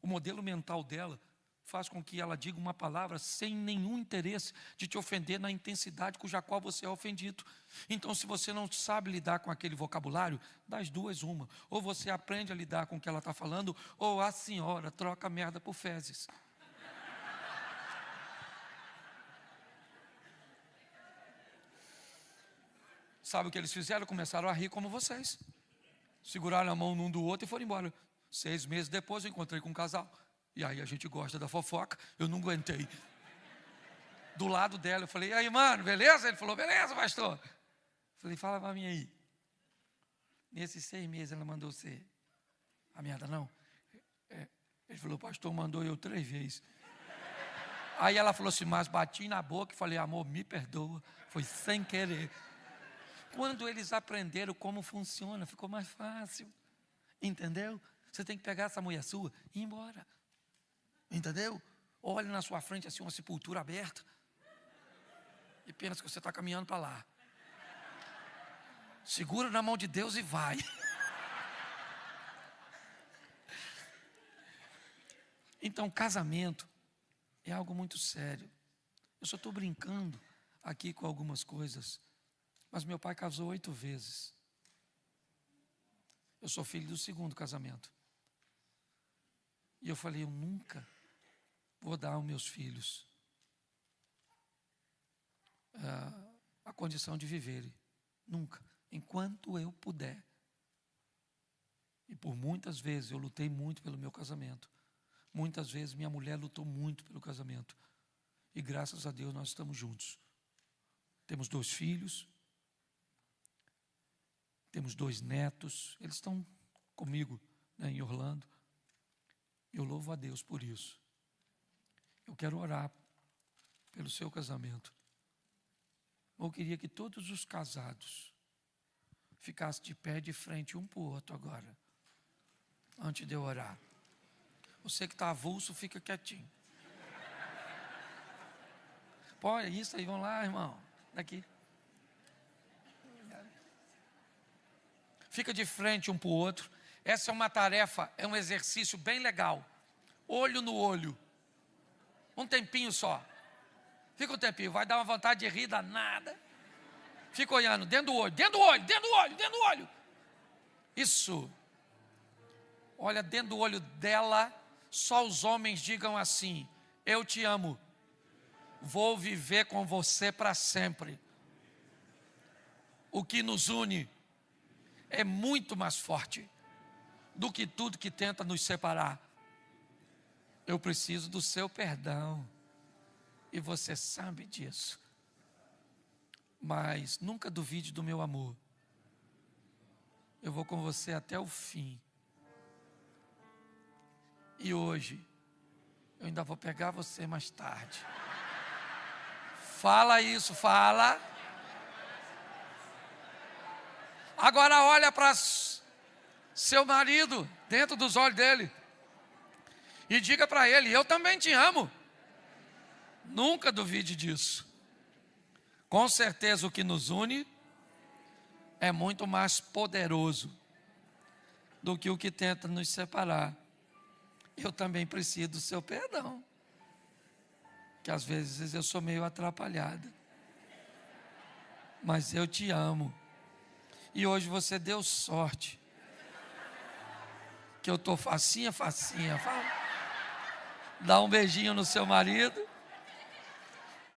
O modelo mental dela faz com que ela diga uma palavra sem nenhum interesse de te ofender na intensidade cuja qual você é ofendido. Então, se você não sabe lidar com aquele vocabulário, das duas uma. Ou você aprende a lidar com o que ela está falando, ou a senhora troca merda por fezes. Sabe o que eles fizeram? Começaram a rir como vocês. Seguraram a mão um do outro e foram embora. 6 meses depois eu encontrei com um casal. E aí a gente gosta da fofoca. Eu não aguentei. Do lado dela eu falei, e aí mano, beleza? Ele falou, beleza, pastor. Eu falei, fala para mim aí. Nesses 6 meses ela mandou você a merda não? Ele falou, pastor, mandou eu 3 vezes. Aí ela falou assim, mas bati na boca e falei, amor, me perdoa. Foi sem querer. Quando eles aprenderam como funciona, ficou mais fácil. Entendeu? Você tem que pegar essa mulher sua e ir embora. Entendeu? Olha na sua frente assim uma sepultura aberta. E pensa que você está caminhando para lá. Segura na mão de Deus e vai. Então, casamento é algo muito sério. Eu só estou brincando aqui com algumas coisas. Mas meu pai casou 8 vezes. Eu sou filho do 2º casamento. E eu falei, eu nunca vou dar aos meus filhos a condição de viverem. Nunca. Enquanto eu puder. E por muitas vezes eu lutei muito pelo meu casamento. Muitas vezes minha mulher lutou muito pelo casamento. E graças a Deus nós estamos juntos. Temos 2 filhos. Temos 2 netos, eles estão comigo, né, em Orlando. Eu louvo a Deus por isso. Eu quero orar pelo seu casamento. Eu queria que todos os casados ficassem de pé de frente um para o outro agora, antes de eu orar. Você que está avulso, fica quietinho. Pode, isso aí, vamos lá, irmão. Daqui. Fica de frente um para o outro. Essa é uma tarefa, é um exercício bem legal. Olho no olho. Um tempinho só. Fica um tempinho, vai dar uma vontade de rir danada. Fica olhando, dentro do olho, dentro do olho, dentro do olho, dentro do olho. Isso. Olha dentro do olho dela, só os homens digam assim, eu te amo. Vou viver com você para sempre. O que nos une é muito mais forte do que tudo que tenta nos separar. Eu preciso do seu perdão. E você sabe disso. Mas nunca duvide do meu amor. Eu vou com você até o fim. E hoje, eu ainda vou pegar você mais tarde. Fala isso, fala. Agora olha para seu marido, dentro dos olhos dele, e diga para ele: eu também te amo. Nunca duvide disso. Com certeza o que nos une é muito mais poderoso do que o que tenta nos separar. Eu também preciso do seu perdão, que às vezes eu sou meio atrapalhada, mas eu te amo. E hoje você deu sorte que eu estou facinha. Dá um beijinho no seu marido.